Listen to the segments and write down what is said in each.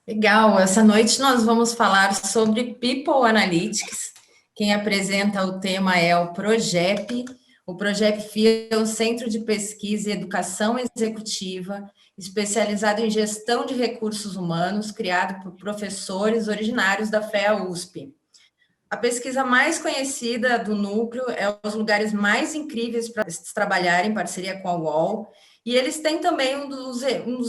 Legal, essa noite nós vamos falar sobre People Analytics. Quem apresenta o tema é o PROGEP. O PROGEP FIA é um centro de pesquisa e educação executiva especializado em gestão de recursos humanos, criado por professores originários da FEA USP. A pesquisa mais conhecida do núcleo é os lugares mais incríveis para se trabalhar em parceria com a UOL. E eles têm também um dos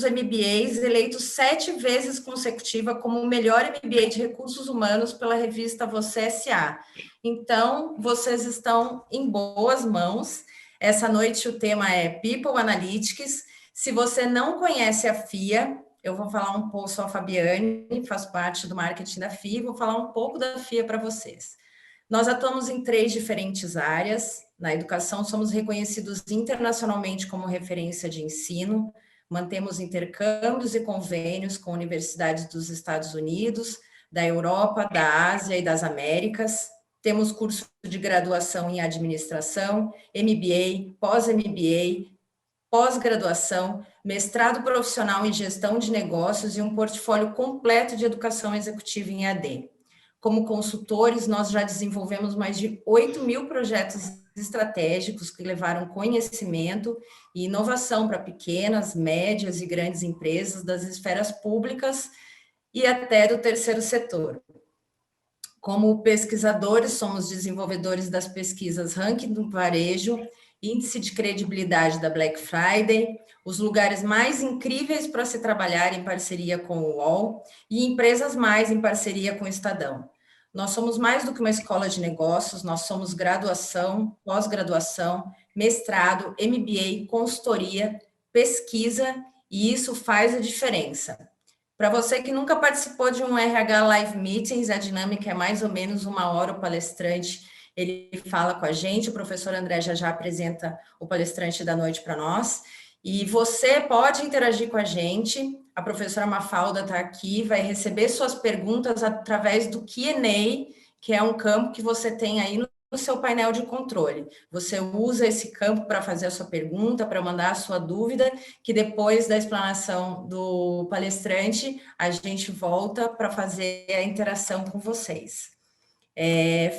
MBAs eleitos 7 vezes consecutiva como o melhor MBA de recursos humanos pela revista Você S.A. Então, vocês estão em boas mãos. Essa noite o tema é People Analytics. Se você não conhece a FIA, eu vou falar um pouco, sou a Fabiane, faço parte do marketing da FIA, vou falar um pouco da FIA para vocês. Nós atuamos em 3 diferentes áreas. Na educação, somos reconhecidos internacionalmente como referência de ensino, mantemos intercâmbios e convênios com universidades dos Estados Unidos, da Europa, da Ásia e das Américas. Temos curso de graduação em administração, MBA, pós-MBA, pós-graduação, mestrado profissional em gestão de negócios e um portfólio completo de educação executiva em EAD. Como consultores, nós já desenvolvemos mais de 8.000 projetos estratégicos que levaram conhecimento e inovação para pequenas, médias e grandes empresas das esferas públicas e até do terceiro setor. Como pesquisadores, somos desenvolvedores das pesquisas Ranking do Varejo, Índice de Credibilidade da Black Friday, os lugares mais incríveis para se trabalhar em parceria com o UOL e Empresas Mais em parceria com o Estadão. Nós somos mais do que uma escola de negócios, nós somos graduação, pós-graduação, mestrado, MBA, consultoria, pesquisa, e isso faz a diferença. Para você que nunca participou de um RH Live Meetings, a dinâmica é mais ou menos 1 hora, o palestrante ele fala com a gente, o professor André já apresenta o palestrante da noite para nós, e você pode interagir com a gente, a professora Mafalda está aqui, vai receber suas perguntas através do Q&A, que é um campo que você tem aí no seu painel de controle. Você usa esse campo para fazer a sua pergunta, para mandar a sua dúvida, que depois da explanação do palestrante, a gente volta para fazer a interação com vocês.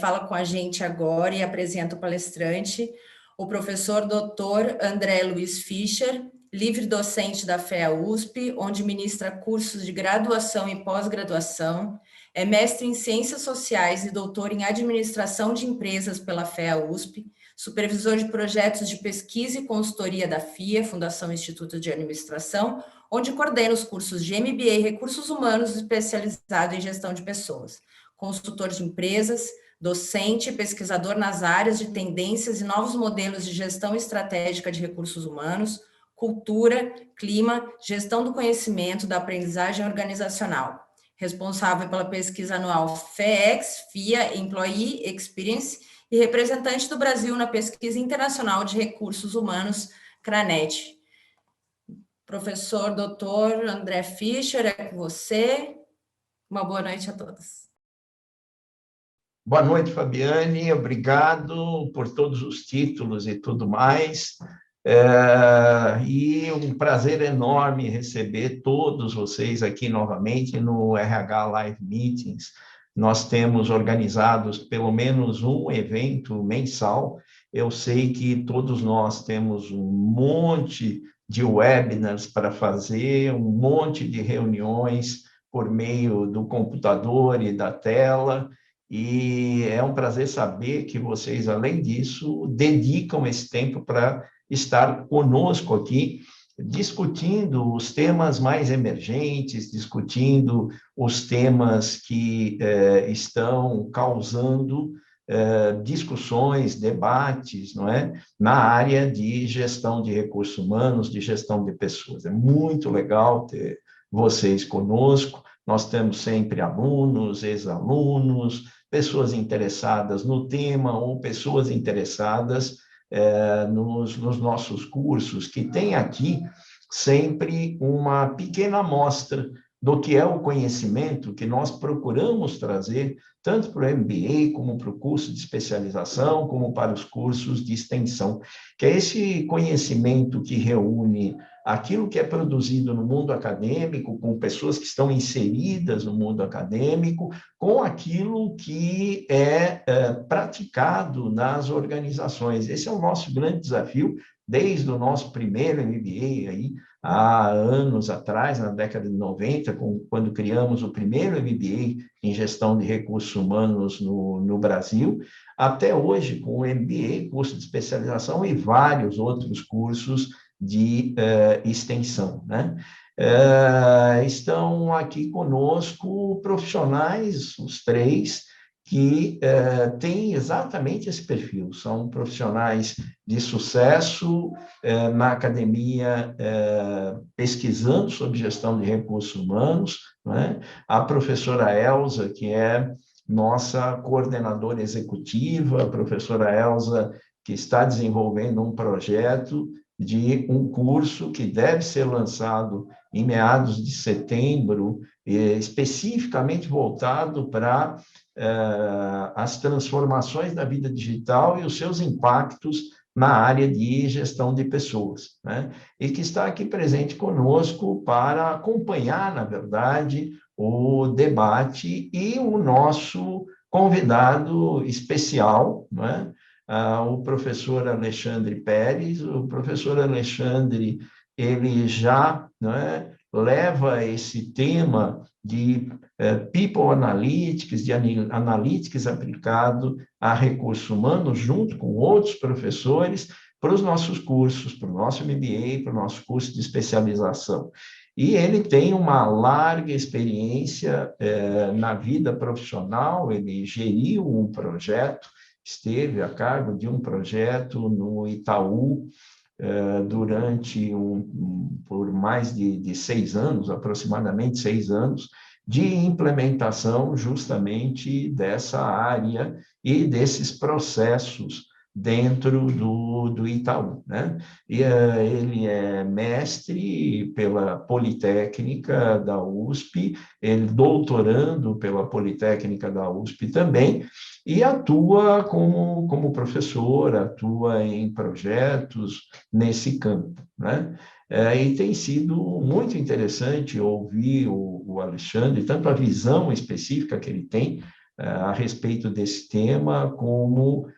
Fala com a gente agora e apresenta o palestrante, o professor Dr. André Luiz Fischer, livre docente da FEA USP, onde ministra cursos de graduação e pós-graduação, é mestre em Ciências Sociais e doutor em Administração de Empresas pela FEA USP, supervisor de projetos de pesquisa e consultoria da FIA, Fundação Instituto de Administração, onde coordena os cursos de MBA Recursos Humanos especializado em gestão de pessoas, consultor de empresas, docente e pesquisador nas áreas de tendências e novos modelos de gestão estratégica de recursos humanos, cultura, clima, gestão do conhecimento, da aprendizagem organizacional. Responsável pela pesquisa anual FEEX, FIA Employee Experience, e representante do Brasil na pesquisa internacional de recursos humanos, CRANET. Professor Dr. André Fischer, é com você. Uma boa noite a todos. Boa noite, Fabiane. Obrigado por todos os títulos e tudo mais. E um prazer enorme receber todos vocês aqui novamente no RH Live Meetings. Nós temos organizados pelo menos um evento mensal. Eu sei que todos nós temos um monte de webinars para fazer, um monte de reuniões por meio do computador e da tela, e é um prazer saber que vocês, além disso, dedicam esse tempo para estar conosco aqui, discutindo os temas mais emergentes, discutindo os temas que estão causando discussões, debates, não é? Na área de gestão de recursos humanos, de gestão de pessoas. É muito legal ter vocês conosco. Nós temos sempre alunos, ex-alunos, pessoas interessadas no tema ou pessoas interessadas nos nossos cursos, que tem aqui sempre uma pequena amostra do que é o conhecimento que nós procuramos trazer, tanto para o MBA, como para o curso de especialização, como para os cursos de extensão, que é esse conhecimento que reúne aquilo que é produzido no mundo acadêmico, com pessoas que estão inseridas no mundo acadêmico, com aquilo que é praticado nas organizações. Esse é o nosso grande desafio, desde o nosso primeiro MBA, aí, há anos atrás, na década de 90, quando criamos o primeiro MBA em gestão de recursos humanos no Brasil, até hoje, com o MBA, curso de especialização e vários outros cursos de extensão, né? Estão aqui conosco profissionais, os três, que têm exatamente esse perfil, são profissionais de sucesso na academia, pesquisando sobre gestão de recursos humanos, né? A professora Elza, que é nossa coordenadora executiva, a professora Elza, que está desenvolvendo um projeto de um curso que deve ser lançado em meados de setembro, especificamente voltado para as transformações da vida digital e os seus impactos na área de gestão de pessoas, né? E que está aqui presente conosco para acompanhar, na verdade, o debate e o nosso convidado especial, né? O professor Alexandre Pérez. O professor Alexandre, ele já, né, leva esse tema de People Analytics, de Analytics aplicado a recursos humanos, junto com outros professores, para os nossos cursos, para o nosso MBA, para o nosso curso de especialização. E ele tem uma larga experiência na vida profissional, ele geriu um projeto, esteve a cargo de um projeto no Itaú por mais de 6 anos, aproximadamente 6 anos, de implementação justamente dessa área e desses processos dentro do Itaú, né? E ele é mestre pela Politécnica da USP, ele doutorando pela Politécnica da USP também, e atua como professor, atua em projetos nesse campo, né? E tem sido muito interessante ouvir o Alexandre, tanto a visão específica que ele tem a respeito desse tema, como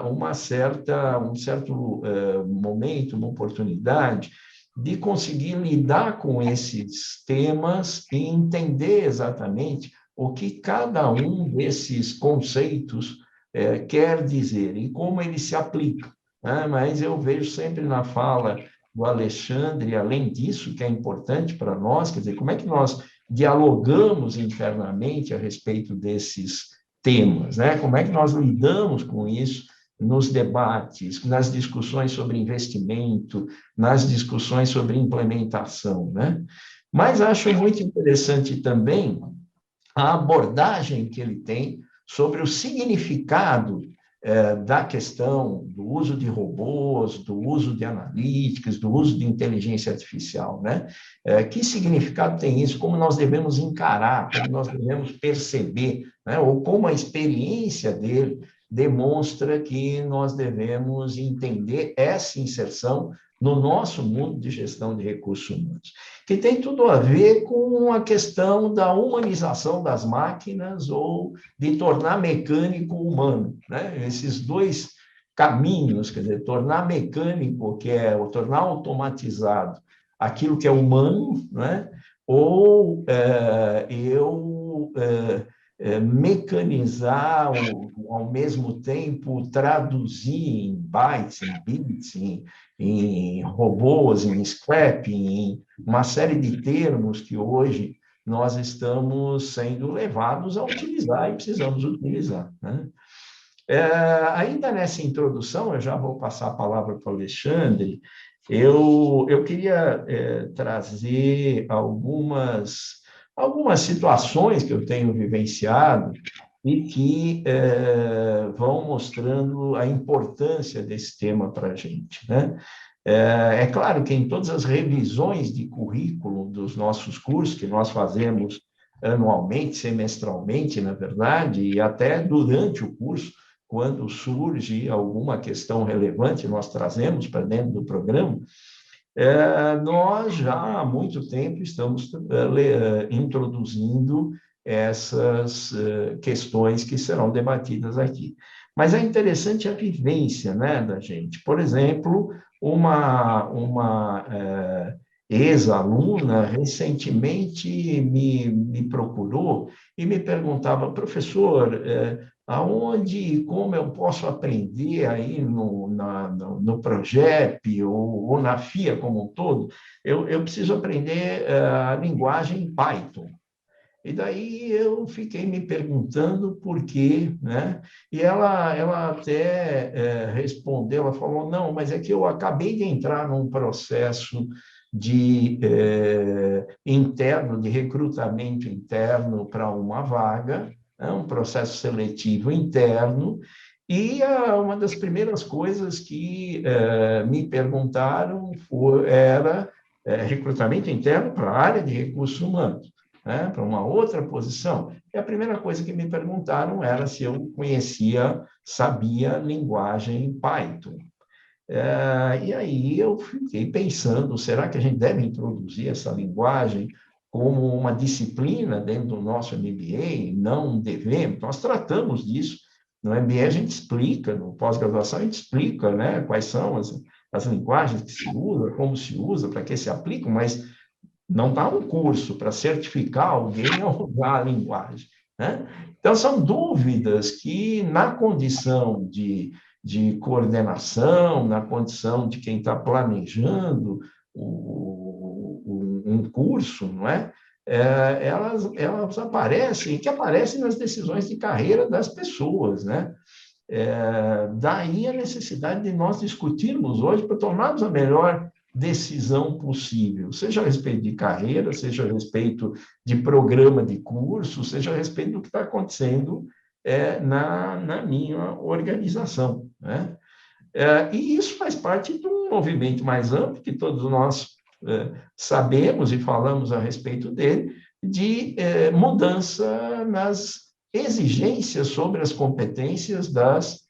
um certo momento, uma oportunidade de conseguir lidar com esses temas e entender exatamente o que cada um desses conceitos quer dizer e como ele se aplica, né? Mas eu vejo sempre na fala do Alexandre, além disso, que é importante para nós, quer dizer, como é que nós dialogamos internamente a respeito desses temas, né? Como é que nós lidamos com isso nos debates, nas discussões sobre investimento, nas discussões sobre implementação, né? Mas acho muito interessante também a abordagem que ele tem sobre o significado da questão do uso de robôs, do uso de analíticas, do uso de inteligência artificial, né? Que significado tem isso? Como nós devemos encarar, como nós devemos perceber, né? Ou como a experiência dele demonstra que nós devemos entender essa inserção no nosso mundo de gestão de recursos humanos, que tem tudo a ver com a questão da humanização das máquinas ou de tornar mecânico humano, né? Esses dois caminhos, quer dizer, tornar mecânico, que é o tornar automatizado aquilo que é humano, né? Ou mecanizar, ao mesmo tempo traduzir em bytes, em bits, em robôs, em scrap, em uma série de termos que hoje nós estamos sendo levados a utilizar e precisamos utilizar, né? Ainda nessa introdução, eu já vou passar a palavra para o Alexandre. Eu queria trazer algumas situações que eu tenho vivenciado e que vão mostrando a importância desse tema para a gente, né? É claro que em todas as revisões de currículo dos nossos cursos, que nós fazemos anualmente, semestralmente, na verdade, e até durante o curso, quando surge alguma questão relevante, nós trazemos para dentro do programa, nós já há muito tempo estamos introduzindo essas questões que serão debatidas aqui. Mas é interessante a vivência, né, da gente. Por exemplo, uma ex-aluna recentemente me procurou e me perguntava, professor, aonde e como eu posso aprender aí no Progep ou na FIA como um todo, eu preciso aprender a linguagem Python. E daí eu fiquei me perguntando por quê, né? E ela até respondeu, ela falou, não, mas é que eu acabei de entrar num processo interno, de recrutamento interno para uma vaga, né? Um processo seletivo interno, e uma das primeiras coisas que me perguntaram era recrutamento interno para a área de recursos humanos, né, para uma outra posição. E a primeira coisa que me perguntaram era se eu sabia linguagem Python. E aí eu fiquei pensando, será que a gente deve introduzir essa linguagem como uma disciplina dentro do nosso MBA? Não devemos, nós tratamos disso. No MBA a gente explica, no pós-graduação a gente explica, né, quais são as linguagens que se usa, como se usa, para que se aplicam, mas não dá um curso para certificar alguém a usar a linguagem, né? Então, são dúvidas que, na condição de coordenação, na condição de quem está planejando um curso, não é? Elas aparecem, que aparecem nas decisões de carreira das pessoas, né? Daí a necessidade de nós discutirmos hoje para tomarmos a melhor decisão possível, seja a respeito de carreira, seja a respeito de programa de curso, seja a respeito do que está acontecendo na minha organização, né? E isso faz parte de um movimento mais amplo, que todos nós sabemos e falamos a respeito dele, de mudança nas exigências sobre as competências das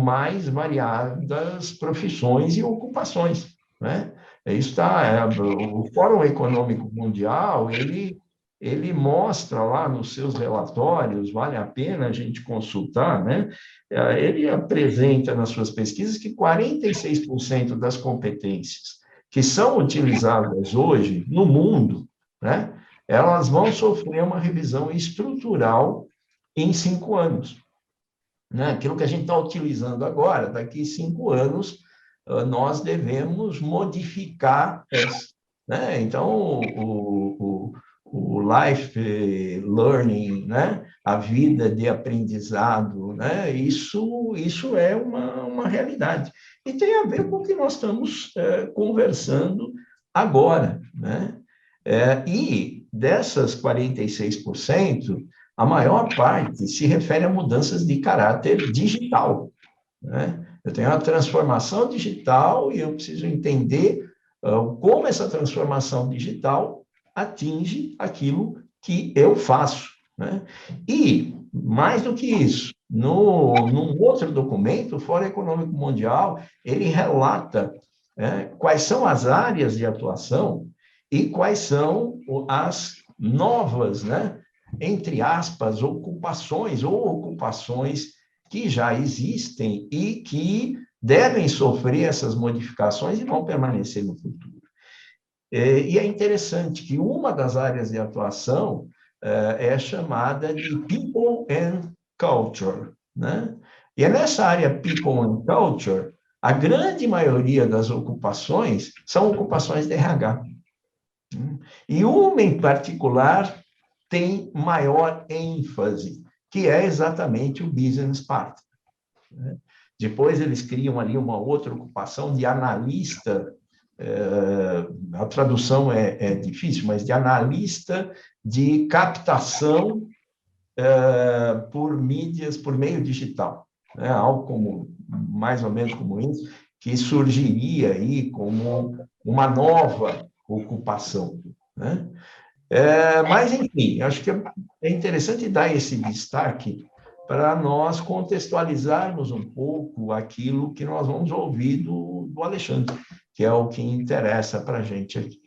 mais variadas profissões e ocupações, né? O Fórum Econômico Mundial, ele mostra lá nos seus relatórios, vale a pena a gente consultar, né? Ele apresenta nas suas pesquisas que 46% das competências que são utilizadas hoje no mundo, né, elas vão sofrer uma revisão estrutural em 5 anos. Né? Aquilo que a gente está utilizando agora, daqui a 5 anos, nós devemos modificar isso, né? Então, o life learning, né? A vida de aprendizado, né? Isso é uma realidade. E tem a ver com o que nós estamos conversando agora, né? E dessas 46%, a maior parte se refere a mudanças de caráter digital, né? Eu tenho uma transformação digital e eu preciso entender como essa transformação digital atinge aquilo que eu faço, né? E, mais do que isso, num outro documento, o Fórum Econômico Mundial, ele relata quais são as áreas de atuação e quais são as novas, né, entre aspas, ocupações que já existem e que devem sofrer essas modificações e vão permanecer no futuro. E é interessante que uma das áreas de atuação é chamada de People and Culture, né? E é nessa área People and Culture, a grande maioria das ocupações são ocupações de RH. E uma em particular tem maior ênfase, que é exatamente o business partner, né? Depois eles criam ali uma outra ocupação de analista, a tradução é difícil, mas de analista de captação por mídias, por meio digital, né? Algo como, mais ou menos como isso, que surgiria aí como uma nova ocupação, né? Mas, enfim, acho que é interessante dar esse destaque para nós contextualizarmos um pouco aquilo que nós vamos ouvir do Alexandre, que é o que interessa para a gente aqui.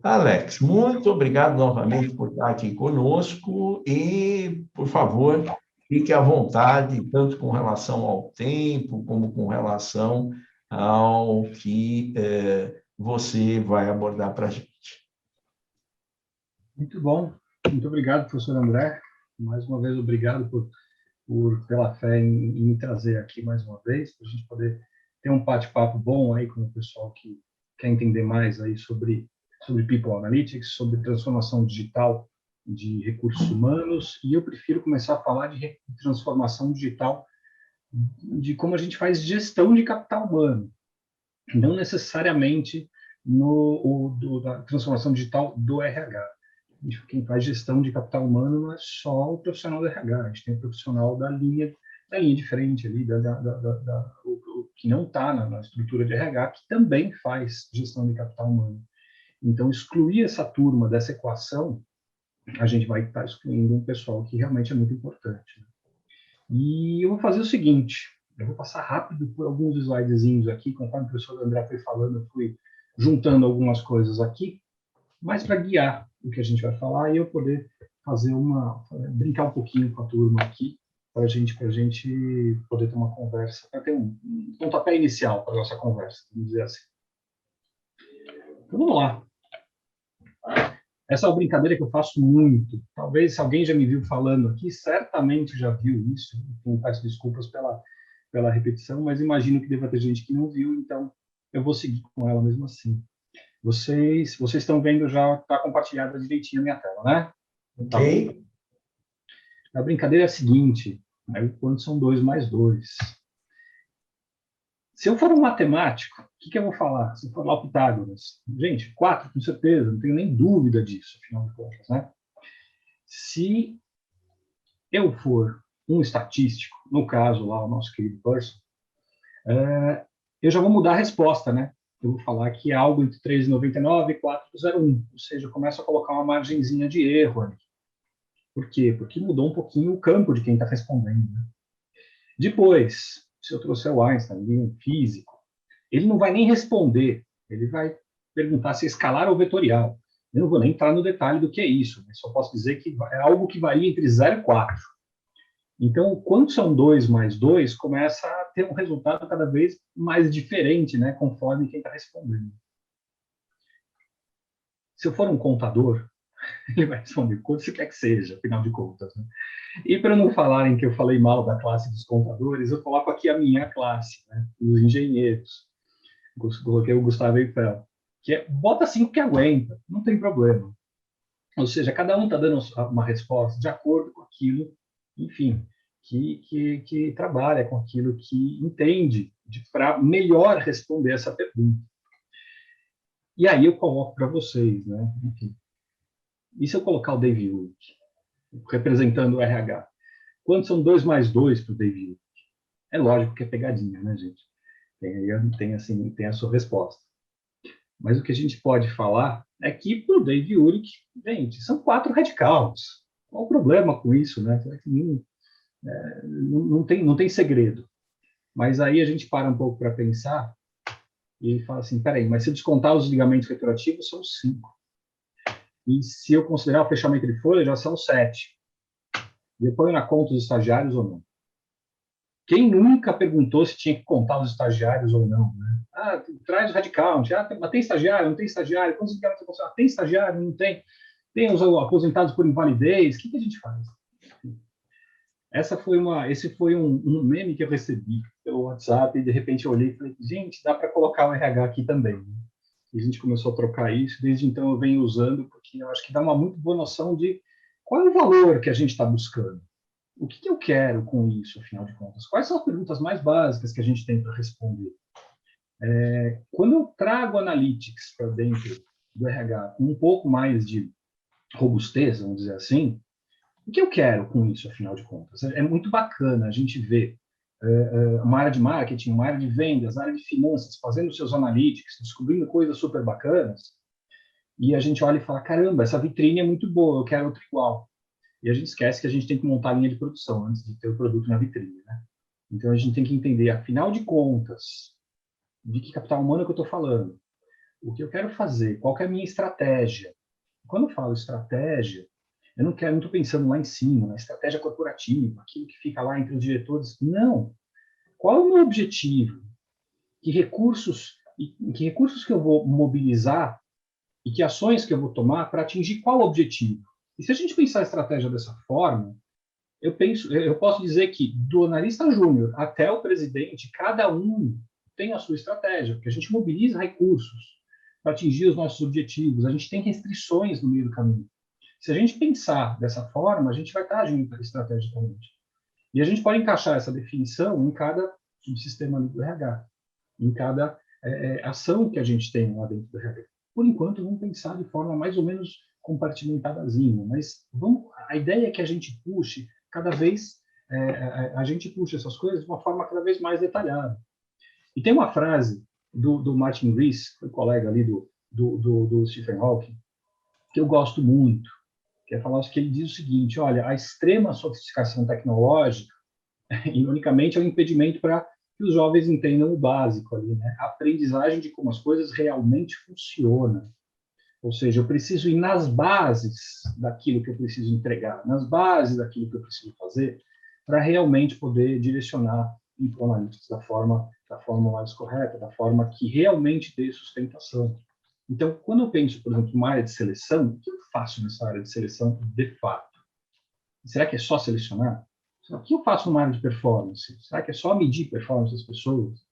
Alex, muito obrigado novamente por estar aqui conosco e, por favor, fique à vontade, tanto com relação ao tempo, como com relação ao que você vai abordar para a gente. Muito bom. Muito obrigado, professor André. Mais uma vez, obrigado pela fé em me trazer aqui mais uma vez, para a gente poder ter um bate-papo bom aí com o pessoal que quer entender mais aí sobre People Analytics, sobre transformação digital de recursos humanos, e eu prefiro começar a falar de transformação digital, de como a gente faz gestão de capital humano, não necessariamente da transformação digital do RH. Quem faz gestão de capital humano não é só o profissional do RH, a gente tem o profissional da linha de frente ali, o que não está na estrutura de RH, que também faz gestão de capital humano. Então, excluir essa turma dessa equação, a gente vai estar excluindo um pessoal que realmente é muito importante. E eu vou fazer o seguinte, eu vou passar rápido por alguns slidezinhos aqui, conforme o professor André foi falando, eu fui juntando algumas coisas aqui, mas para guiar o que a gente vai falar e eu poder brincar um pouquinho com a turma aqui, para a gente poder ter uma conversa, para ter um pontapé inicial para a nossa conversa, vamos dizer assim. Então, vamos lá. Essa é uma brincadeira que eu faço muito. Talvez, se alguém já me viu falando aqui, certamente já viu isso. Então, peço desculpas pela repetição, mas imagino que deva ter gente que não viu, então eu vou seguir com ela mesmo assim. Vocês estão vendo já, está compartilhada direitinho a minha tela, né? Ok. A brincadeira é a seguinte, né? Quando são 2 mais 2. Se eu for um matemático, o que eu vou falar? Se eu for lá o Pitágoras, gente, 4, com certeza, não tenho nem dúvida disso, afinal de contas, né? Se eu for um estatístico, no caso lá, o nosso querido Pearson, eu já vou mudar a resposta, né? Eu vou falar que é algo entre 3,99 e 4,01, ou seja, eu começo a colocar uma margenzinha de erro ali. Por quê? Porque mudou um pouquinho o campo de quem está respondendo, né? Depois, se eu trouxer o Einstein, um físico, ele não vai nem responder, ele vai perguntar se é escalar ou vetorial. Eu não vou nem entrar no detalhe do que é isso, mas só posso dizer que é algo que varia entre 0 e 4. Então, quando são 2 mais 2, começa a ter um resultado cada vez mais diferente, né, conforme quem está respondendo. Se eu for um contador, ele vai responder quanto você quer que seja, afinal de contas, né? E para não falarem que eu falei mal da classe dos contadores, eu coloco aqui a minha classe, né, os engenheiros. Coloquei o Gustavo Eiffel, que bota 5 que aguenta, não tem problema. Ou seja, cada um está dando uma resposta de acordo com aquilo, enfim, que trabalha com aquilo que entende para melhor responder essa pergunta. E aí eu coloco para vocês, né? Enfim. E se eu colocar o Dave Ulrich, representando o RH? Quantos são 2 mais 2 para o Dave Ulrich? É lógico que é pegadinha, né, gente? Tem a sua resposta. Mas o que a gente pode falar é que para o Dave Ulrich, gente, são 4 radicals. Qual o problema com isso, né? Não tem segredo. Mas aí a gente para um pouco para pensar e fala assim, peraí, mas se eu descontar os ligamentos retroativos, são 5. E se eu considerar o fechamento de folha, já são 7. E eu ponho na conta os estagiários ou não? Quem nunca perguntou se tinha que contar os estagiários ou não, né? Ah, traz o radical. Mas tem estagiário? Não tem estagiário? Quantos ligamentos você consegue? Tem estagiário? Não tem? Tem os aposentados por invalidez? O que a gente faz? Esse foi um meme que eu recebi pelo WhatsApp e de repente eu olhei e falei, gente, dá para colocar o RH aqui também. E a gente começou a trocar isso, desde então eu venho usando, porque eu acho que dá uma muito boa noção de qual é o valor que a gente está buscando. O que eu quero com isso, afinal de contas? Quais são as perguntas mais básicas que a gente tem para responder? Quando eu trago Analytics para dentro do RH com um pouco mais de robustez, vamos dizer assim, o que eu quero com isso, afinal de contas? É muito bacana a gente ver uma área de marketing, uma área de vendas, área de finanças, fazendo seus analytics, descobrindo coisas super bacanas, e a gente olha e fala, caramba, essa vitrine é muito boa, eu quero outra igual. E a gente esquece que a gente tem que montar a linha de produção antes de ter o produto na vitrine, né? Então, a gente tem que entender, afinal de contas, de que capital humano que eu estou falando, o que eu quero fazer, qual que é a minha estratégia. Quando eu falo estratégia, eu não estou pensando lá em cima, na estratégia corporativa, aquilo que fica lá entre os diretores. Não. Qual é o meu objetivo? Que recursos que eu vou mobilizar e que ações que eu vou tomar para atingir qual objetivo? E se a gente pensar a estratégia dessa forma, eu posso dizer que do analista júnior até o presidente, cada um tem a sua estratégia, porque a gente mobiliza recursos para atingir os nossos objetivos, a gente tem restrições no meio do caminho. Se a gente pensar dessa forma, a gente vai estar agindo estrategicamente. E a gente pode encaixar essa definição em cada subsistema do RH, em cada ação que a gente tem lá dentro do RH. Por enquanto, vamos pensar de forma mais ou menos compartimentadazinha, mas a ideia é que a gente puxe cada vez, a gente puxa essas coisas de uma forma cada vez mais detalhada. E tem uma frase do Martin Rees, que foi colega ali do Stephen Hawking, que eu gosto muito, que é falar que ele diz o seguinte, olha, a extrema sofisticação tecnológica, ironicamente, é um impedimento para que os jovens entendam o básico ali, né? A aprendizagem de como as coisas realmente funcionam. Ou seja, eu preciso ir nas bases daquilo que eu preciso entregar, nas bases daquilo que eu preciso fazer, para realmente poder direcionar o Analytics da forma mais correta, da forma que realmente dê sustentação. Então, quando eu penso, por exemplo, em uma área de seleção, o que eu faço nessa área de seleção de fato? Será que é só selecionar? O que eu faço numa área de performance? Será que é só medir performance das pessoas?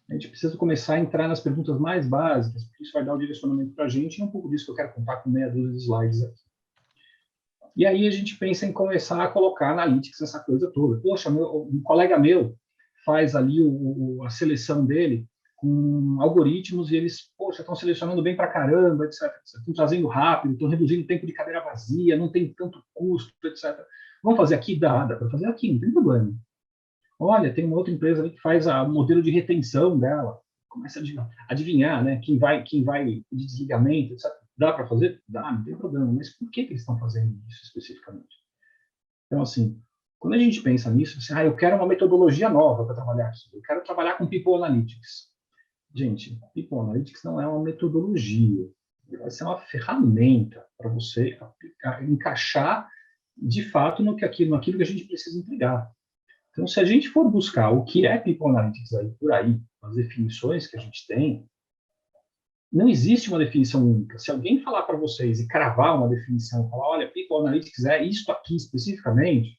A gente precisa começar a entrar nas perguntas mais básicas, porque isso vai dar o direcionamento para a gente, e é um pouco disso que eu quero contar com meia dúzia de slides aqui. E aí a gente pensa em começar a colocar analytics nessa coisa toda. Poxa, um colega meu faz ali a seleção dele com algoritmos e eles, poxa, estão selecionando bem para caramba, etc. Estão trazendo rápido, estão reduzindo o tempo de cadeira vazia, não tem tanto custo, etc. Vamos fazer aqui? Dá para fazer aqui, não tem problema. Olha, tem uma outra empresa ali que faz o modelo de retenção dela. Começa a adivinhar, né? Quem vai de desligamento, etc. Dá para fazer? Dá, não tem problema. Mas por que eles estão fazendo isso especificamente? Então, assim, quando a gente pensa nisso, assim, eu quero uma metodologia nova para trabalhar aqui. Eu quero trabalhar com People Analytics. Gente, People Analytics não é uma metodologia. Vai ser uma ferramenta para você aplicar, encaixar de fato naquilo que a gente precisa entregar. Então, se a gente for buscar o que é People Analytics aí, por aí, as definições que a gente tem, não existe uma definição única. Se alguém falar para vocês e cravar uma definição, falar, olha, People Analytics é isto aqui especificamente,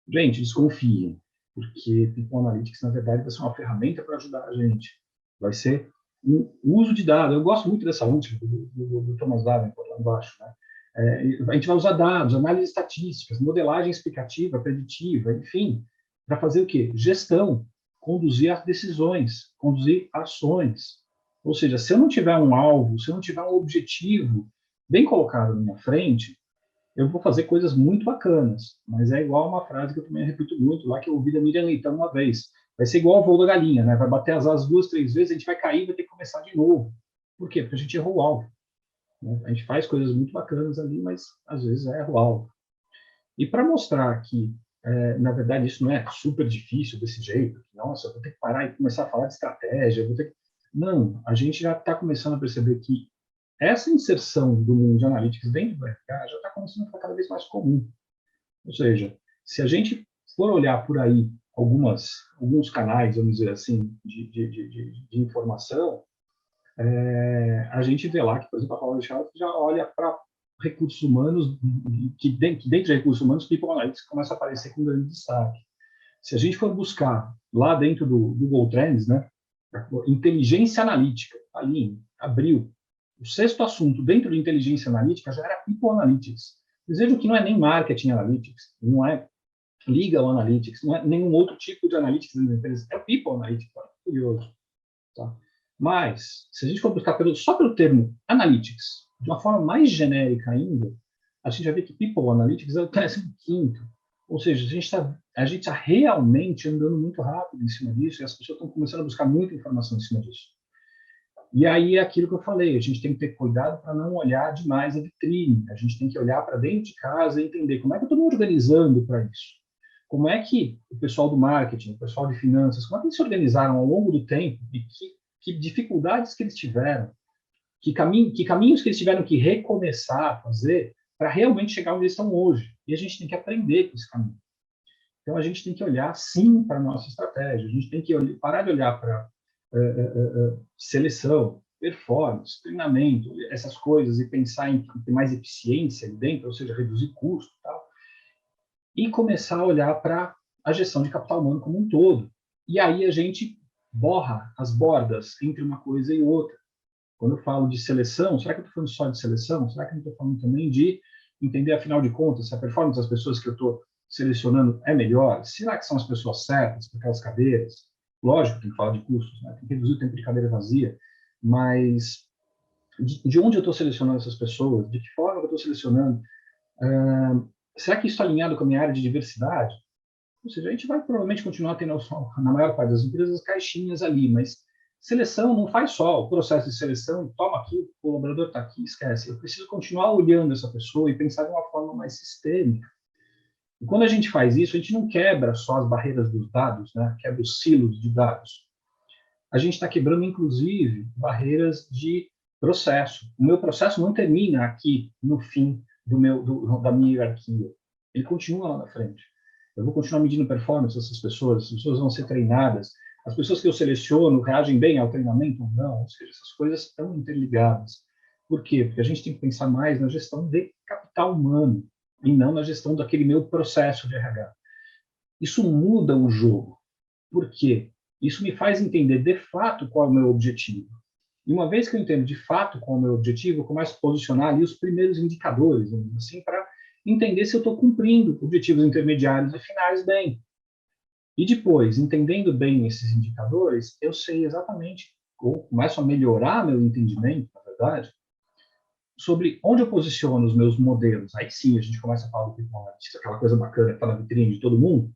gente, desconfiem, porque People Analytics, na verdade, vai ser uma ferramenta para ajudar a gente. Vai ser um uso de dados. Eu gosto muito dessa última, do Thomas Davenport, lá embaixo, né? A gente vai usar dados, análises estatísticas, modelagem explicativa, preditiva, enfim, para fazer o quê? Gestão, conduzir as decisões, conduzir ações. Ou seja, se eu não tiver um alvo, se eu não tiver um objetivo bem colocado na minha frente, eu vou fazer coisas muito bacanas, mas é igual uma frase que eu também repito muito, lá que eu ouvi da Miriam Leitão uma vez. Vai ser igual o voo da galinha, né? Vai bater as asas 2, 3 vezes, a gente vai cair e vai ter que começar de novo. Por quê? Porque a gente errou o alvo. A gente faz coisas muito bacanas ali, mas às vezes erra o alvo. E para mostrar que, na verdade, isso não é super difícil desse jeito, nossa, eu vou ter que parar e começar a falar de estratégia, Não, a gente já está começando a perceber que essa inserção do mundo de analytics dentro do RH já está começando a ficar cada vez mais comum. Ou seja, se a gente for olhar por aí alguns canais, vamos dizer assim, de informação, a gente vê lá que, por exemplo, a Paula Charles já olha para recursos humanos, que dentro de recursos humanos, People Analytics começa a aparecer com grande destaque. Se a gente for buscar lá dentro do Google Trends, né, inteligência analítica, ali, abril, o 6º assunto dentro de inteligência analítica já era People Analytics. Vejam que não é nem Marketing Analytics, não é Legal Analytics, não é nenhum outro tipo de Analytics das empresas, é People Analytics, curioso. Tá? Mas, se a gente for buscar só pelo termo Analytics, de uma forma mais genérica ainda, a gente já vê que People Analytics é o 15º. Ou seja, a gente tá realmente andando muito rápido em cima disso, e as pessoas estão começando a buscar muita informação em cima disso. E aí é aquilo que eu falei, a gente tem que ter cuidado para não olhar demais a vitrine, a gente tem que olhar para dentro de casa e entender como é que eu estou me organizando para isso. Como é que o pessoal do marketing, o pessoal de finanças, como é que eles se organizaram ao longo do tempo e que dificuldades que eles tiveram, que caminhos que eles tiveram que recomeçar a fazer para realmente chegar onde eles estão hoje. E a gente tem que aprender com esse caminho. Então, a gente tem que olhar, sim, para a nossa estratégia. A gente tem que parar de olhar para seleção, performance, treinamento, essas coisas, e pensar em ter mais eficiência ali dentro, ou seja, reduzir custo e tal, e começar a olhar para a gestão de capital humano como um todo. E aí a gente borra as bordas entre uma coisa e outra. Quando eu falo de seleção, será que eu estou falando só de seleção? Será que eu estou falando também de entender, afinal de contas, se a performance das pessoas que eu estou selecionando é melhor? Será que são as pessoas certas para aquelas cadeiras? Lógico, tem que falar de custos, né? Tem que reduzir o tempo de cadeira vazia, mas de onde eu estou selecionando essas pessoas? De que forma eu estou selecionando? Será que isso está alinhado com a minha área de diversidade? Ou seja, a gente vai provavelmente continuar tendo, na maior parte das empresas, caixinhas ali, mas seleção não faz só o processo de seleção, toma aqui, o colaborador está aqui, esquece. Eu preciso continuar olhando essa pessoa e pensar de uma forma mais sistêmica. E quando a gente faz isso, a gente não quebra só as barreiras dos dados, né? Quebra os silos de dados. A gente está quebrando, inclusive, barreiras de processo. O meu processo não termina aqui, no fim da minha hierarquia. Ele continua lá na frente. Eu vou continuar medindo performance dessas pessoas, as pessoas vão ser treinadas, as pessoas que eu seleciono reagem bem ao treinamento ou não, ou seja, essas coisas estão interligadas. Por quê? Porque a gente tem que pensar mais na gestão de capital humano e não na gestão daquele meu processo de RH. Isso muda o jogo. Por quê? Isso me faz entender de fato qual é o meu objetivo. E uma vez que eu entendo de fato qual é o meu objetivo, eu começo a posicionar ali os primeiros indicadores, assim, para entender se eu estou cumprindo objetivos intermediários e finais bem. E depois, entendendo bem esses indicadores, eu sei exatamente, ou começo a melhorar meu entendimento, na verdade, sobre onde eu posiciono os meus modelos. Aí sim, a gente começa a falar do People Analytics, aquela coisa bacana que está na vitrine de todo mundo,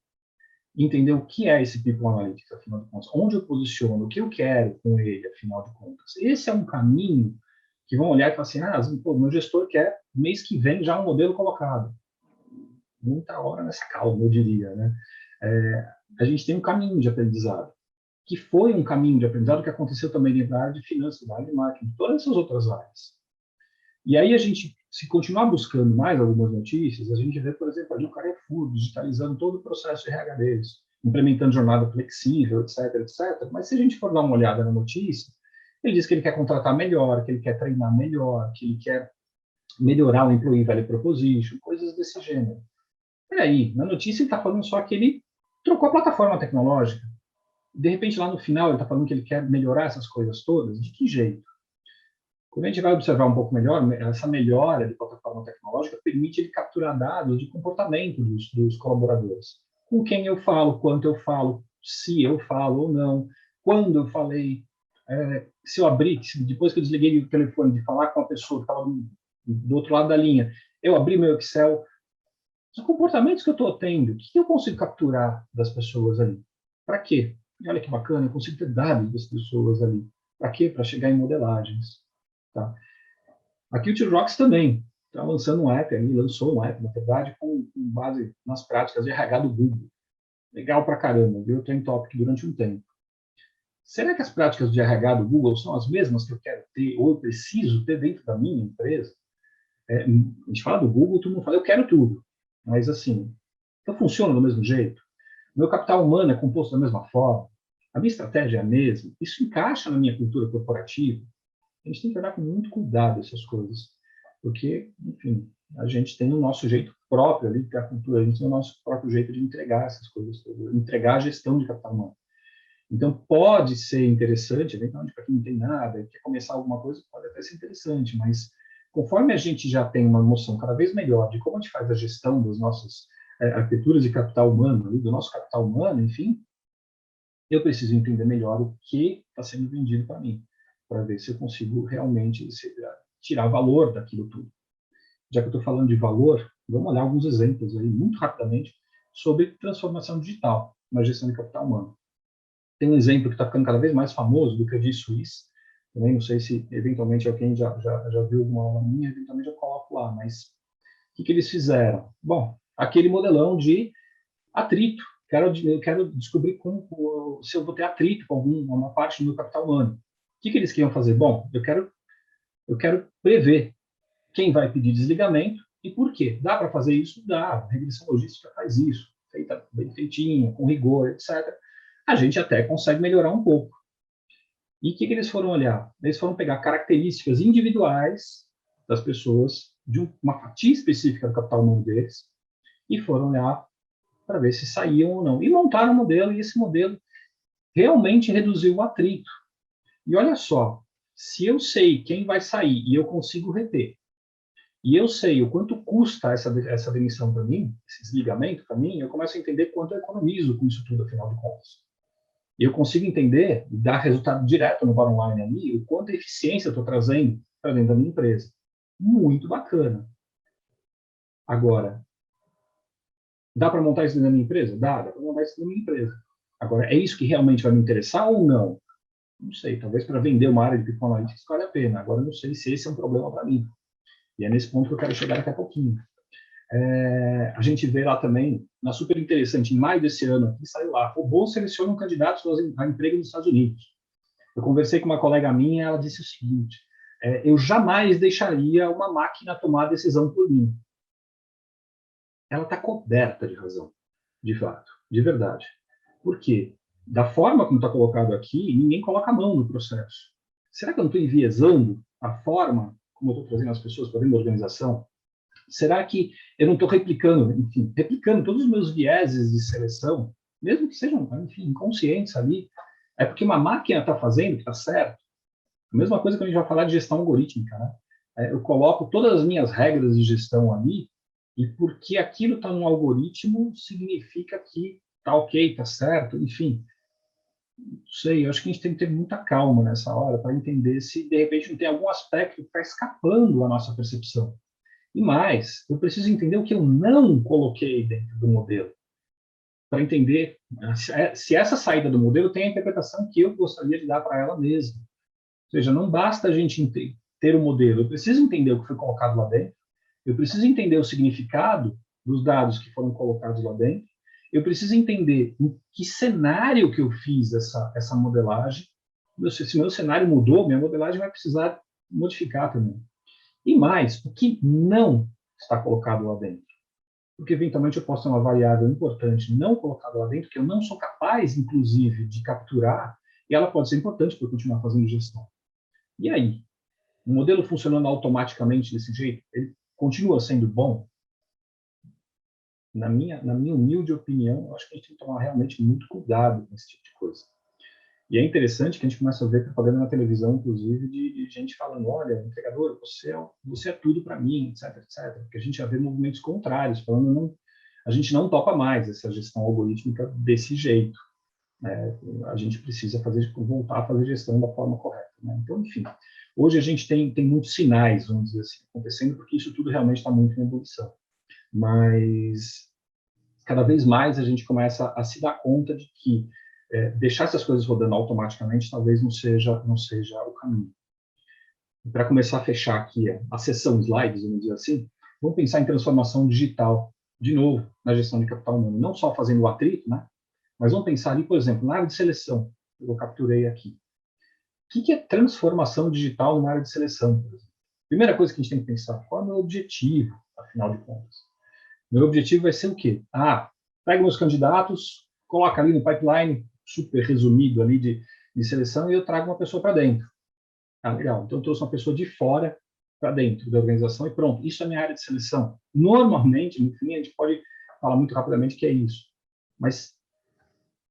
e entender o que é esse People Analytics, afinal de contas, onde eu posiciono, o que eu quero com ele, afinal de contas. Esse é um caminho que vão olhar e falar assim, pô, meu gestor quer, mês que vem, já um modelo colocado. Muita hora nessa calma, eu diria, né? A gente tem um caminho de aprendizado, que foi um caminho de aprendizado que aconteceu também dentro da área de finanças, da área de marketing, todas essas outras áreas. E aí a gente, se continuar buscando mais algumas notícias, a gente vê, por exemplo, ali o Carrefour digitalizando todo o processo de RH deles, implementando jornada flexível, etc, etc. Mas se a gente for dar uma olhada na notícia, ele diz que ele quer contratar melhor, que ele quer treinar melhor, que ele quer melhorar o Employee Value Proposition, coisas desse gênero. E aí, na notícia ele está falando só que ele trocou a plataforma tecnológica. De repente, lá no final, ele está falando que ele quer melhorar essas coisas todas. De que jeito? Quando a gente vai observar um pouco melhor, essa melhora de plataforma tecnológica permite ele capturar dados de comportamento dos colaboradores. Com quem eu falo, quanto eu falo, se eu falo ou não, quando eu falei, se eu abri, depois que eu desliguei o telefone, de falar com a pessoa que estava do outro lado da linha, eu abri meu Excel. Os comportamentos que eu estou tendo, o que eu consigo capturar das pessoas ali? Para quê? E olha que bacana, eu consigo ter dados das pessoas ali. Para quê? Para chegar em modelagens. Tá? Aqui o T-Rocks também está lançando um app, lançou um app, na verdade, com base nas práticas de RH do Google. Legal pra caramba, viu? Trend Topic durante um tempo. Será que as práticas de RH do Google são as mesmas que eu quero ter ou eu preciso ter dentro da minha empresa? A gente fala do Google, todo mundo fala, eu quero tudo. Mas, assim, então funciona do mesmo jeito? O meu capital humano é composto da mesma forma? A minha estratégia é a mesma? Isso encaixa na minha cultura corporativa? A gente tem que olhar com muito cuidado essas coisas, porque, enfim, a gente tem o nosso jeito próprio ali, que é a cultura, a gente tem o nosso próprio jeito de entregar essas coisas, entregar a gestão de capital humano. Então, pode ser interessante, eventualmente, para quem não tem nada, quer começar alguma coisa, pode até ser interessante, mas conforme a gente já tem uma noção cada vez melhor de como a gente faz a gestão das nossas arquiteturas de capital humano, do nosso capital humano, enfim, eu preciso entender melhor o que está sendo vendido para mim, para ver se eu consigo realmente tirar valor daquilo tudo. Já que eu estou falando de valor, vamos olhar alguns exemplos aí, muito rapidamente, sobre transformação digital na gestão de capital humano. Tem um exemplo que está ficando cada vez mais famoso do Credit Suisse. Também não sei se, eventualmente, alguém já viu alguma aula minha, eventualmente eu coloco lá, mas o que eles fizeram? Bom, aquele modelão de atrito. Eu quero descobrir se eu vou ter atrito com uma parte do meu capital humano. O que eles queriam fazer? Bom, eu quero prever quem vai pedir desligamento e por quê. Dá para fazer isso? Dá. A regressão logística faz isso, feita bem feitinha, com rigor, etc. A gente até consegue melhorar um pouco. E o que eles foram olhar? Eles foram pegar características individuais das pessoas, de uma fatia específica do capital humano deles, e foram olhar para ver se saíam ou não. E montaram um modelo, e esse modelo realmente reduziu o atrito. E olha só, se eu sei quem vai sair e eu consigo reter, e eu sei o quanto custa essa demissão para mim, esse desligamento para mim, eu começo a entender quanto eu economizo com isso tudo, afinal de contas. E eu consigo entender, dar resultado direto no bottom line ali, o quanto eficiência eu estou trazendo para dentro da minha empresa. Muito bacana. Agora, dá para montar isso na minha empresa? Dá para montar isso na minha empresa. Agora, é isso que realmente vai me interessar ou não? Não sei, talvez para vender uma área de People Analytics vale a pena. Agora, não sei se esse é um problema para mim. E é nesse ponto que eu quero chegar daqui a pouquinho. A gente vê lá também, na super interessante, em maio desse ano, aqui saiu lá, robôs selecionam candidatos a emprego nos Estados Unidos. Eu conversei com uma colega minha, ela disse o seguinte, eu jamais deixaria uma máquina tomar a decisão por mim. Ela está coberta de razão, de fato, de verdade. Por quê? Da forma como está colocado aqui, ninguém coloca a mão no processo. Será que eu não estou enviesando a forma como eu estou trazendo as pessoas para dentro da organização? Será que eu não estou replicando todos os meus vieses de seleção, mesmo que sejam, enfim, inconscientes ali, é porque uma máquina está fazendo que está certo? A mesma coisa que a gente vai falar de gestão algorítmica, né? Eu coloco todas as minhas regras de gestão ali, e porque aquilo está num algoritmo, significa que está ok, está certo, enfim. Não sei, eu acho que a gente tem que ter muita calma nessa hora para entender se, de repente, não tem algum aspecto que está escapando à nossa percepção. E mais, eu preciso entender o que eu não coloquei dentro do modelo, para entender se essa saída do modelo tem a interpretação que eu gostaria de dar para ela mesma. Ou seja, não basta a gente ter o modelo, eu preciso entender o que foi colocado lá dentro, eu preciso entender o significado dos dados que foram colocados lá dentro, eu preciso entender em que cenário que eu fiz essa modelagem, se meu cenário mudou, minha modelagem vai precisar modificar também. E mais, o que não está colocado lá dentro. Porque, eventualmente, eu posso ter uma variável importante não colocada lá dentro, que eu não sou capaz, inclusive, de capturar, e ela pode ser importante para eu continuar fazendo gestão. E aí? O modelo funcionando automaticamente desse jeito, ele continua sendo bom? Na minha humilde opinião, eu acho que a gente tem que tomar realmente muito cuidado com esse tipo de coisa. E é interessante que a gente começa a ver propaganda na televisão, inclusive, de gente falando, olha, entregador, você é tudo para mim, etc, etc. Porque a gente já vê movimentos contrários, falando, não, a gente não topa mais essa gestão algorítmica desse jeito. Né? A gente precisa voltar a fazer gestão da forma correta. Né? Então, enfim, hoje a gente tem muitos sinais, vamos dizer assim, acontecendo, porque isso tudo realmente está muito em evolução. Mas, cada vez mais, a gente começa a se dar conta de que deixar essas coisas rodando automaticamente talvez não seja o caminho. Para começar a fechar aqui a sessão slides, vamos dizer assim, vamos pensar em transformação digital, de novo, na gestão de capital humano, não só fazendo o atrito, né? Mas vamos pensar ali, por exemplo, na área de seleção, que eu capturei aqui. O que é transformação digital na área de seleção, por exemplo? Primeira coisa que a gente tem que pensar, qual é o meu objetivo, afinal de contas? Meu objetivo vai ser o quê? Pega meus candidatos, coloca ali no pipeline, super resumido ali de seleção, e eu trago uma pessoa para dentro. Legal. Então, eu trouxe uma pessoa de fora para dentro da organização e pronto. Isso é a minha área de seleção. Normalmente, no fim, a gente pode falar muito rapidamente que é isso. Mas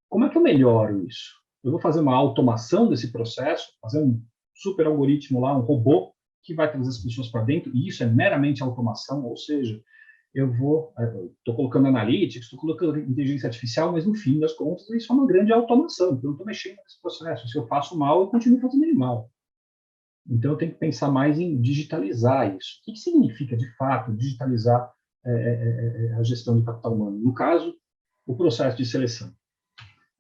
como é que eu melhoro isso? Eu vou fazer uma automação desse processo, fazer um super algoritmo lá, um robô, que vai trazer as pessoas para dentro, e isso é meramente automação, ou seja, estou colocando analytics, estou colocando inteligência artificial, mas no fim das contas isso é uma grande automação, então eu estou mexendo nesse processo. Se eu faço mal, eu continuo fazendo ele mal. Então eu tenho que pensar mais em digitalizar isso. O que significa, de fato, digitalizar a gestão de capital humano? No caso, o processo de seleção.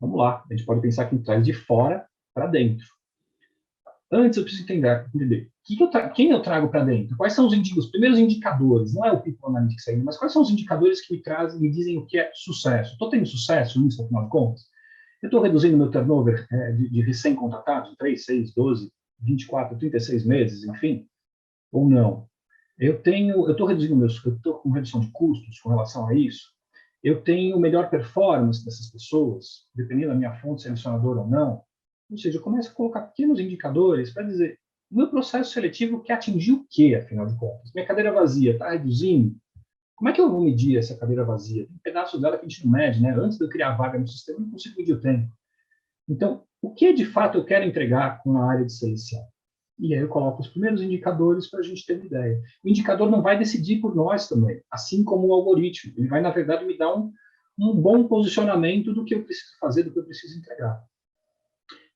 Vamos lá, a gente pode pensar que traz de fora para dentro. Antes eu preciso entender quem eu trago para dentro, quais são os primeiros indicadores, não é o People Analytics ainda, mas quais são os indicadores que me dizem o que é sucesso. Estou tendo sucesso nisso, afinal de contas? Eu estou reduzindo meu turnover de recém-contratados, 3, 6, 12, 24, 36 meses, enfim, ou não? Eu estou com redução de custos com relação a isso. Eu tenho melhor performance dessas pessoas, dependendo da minha fonte selecionadora ou não. Ou seja, eu começo a colocar pequenos indicadores para dizer, o meu processo seletivo quer atingir o quê, afinal de contas? Minha cadeira vazia está reduzindo? Como é que eu vou medir essa cadeira vazia? Tem pedaços dela que a gente não mede, né? Antes de eu criar a vaga no sistema, eu não consigo medir o tempo. Então, o que de fato eu quero entregar com a área de seleção? E aí eu coloco os primeiros indicadores para a gente ter uma ideia. O indicador não vai decidir por nós também, assim como o algoritmo. Ele vai, na verdade, me dar um bom posicionamento do que eu preciso fazer, do que eu preciso entregar.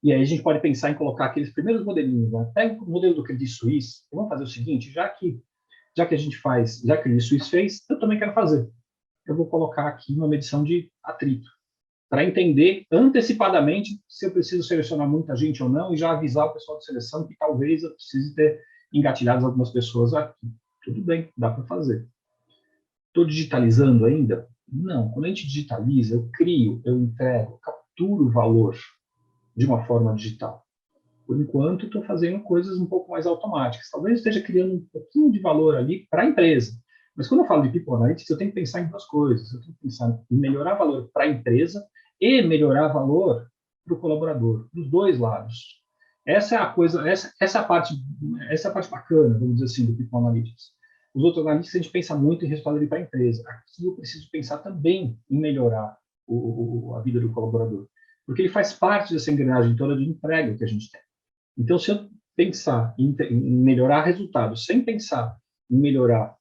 E aí a gente pode pensar em colocar aqueles primeiros modelinhos. Né? Pega o modelo do Credit Suisse, e vamos fazer o seguinte, já que o Credit Suisse fez, eu também quero fazer. Eu vou colocar aqui uma medição de atrito, para entender antecipadamente se eu preciso selecionar muita gente ou não, e já avisar o pessoal de seleção que talvez eu precise ter engatilhadas algumas pessoas aqui. Tudo bem, dá para fazer. Estou digitalizando ainda? Não. Quando a gente digitaliza, eu crio, eu entrego, capturo o valor de uma forma digital. Por enquanto, estou fazendo coisas um pouco mais automáticas. Talvez eu esteja criando um pouquinho de valor ali para a empresa. Mas quando eu falo de People Analytics, eu tenho que pensar em duas coisas. Eu tenho que pensar em melhorar valor para a empresa e melhorar valor para o colaborador, dos dois lados. Essa é a coisa, essa é a parte bacana, vamos dizer assim, do People Analytics. Os outros analytics a gente pensa muito em resultado para a empresa. Aqui eu preciso pensar também em melhorar a vida do colaborador, porque ele faz parte dessa engrenagem toda de entrega que a gente tem. Então, se eu pensar em melhorar resultados, sem pensar em melhorar,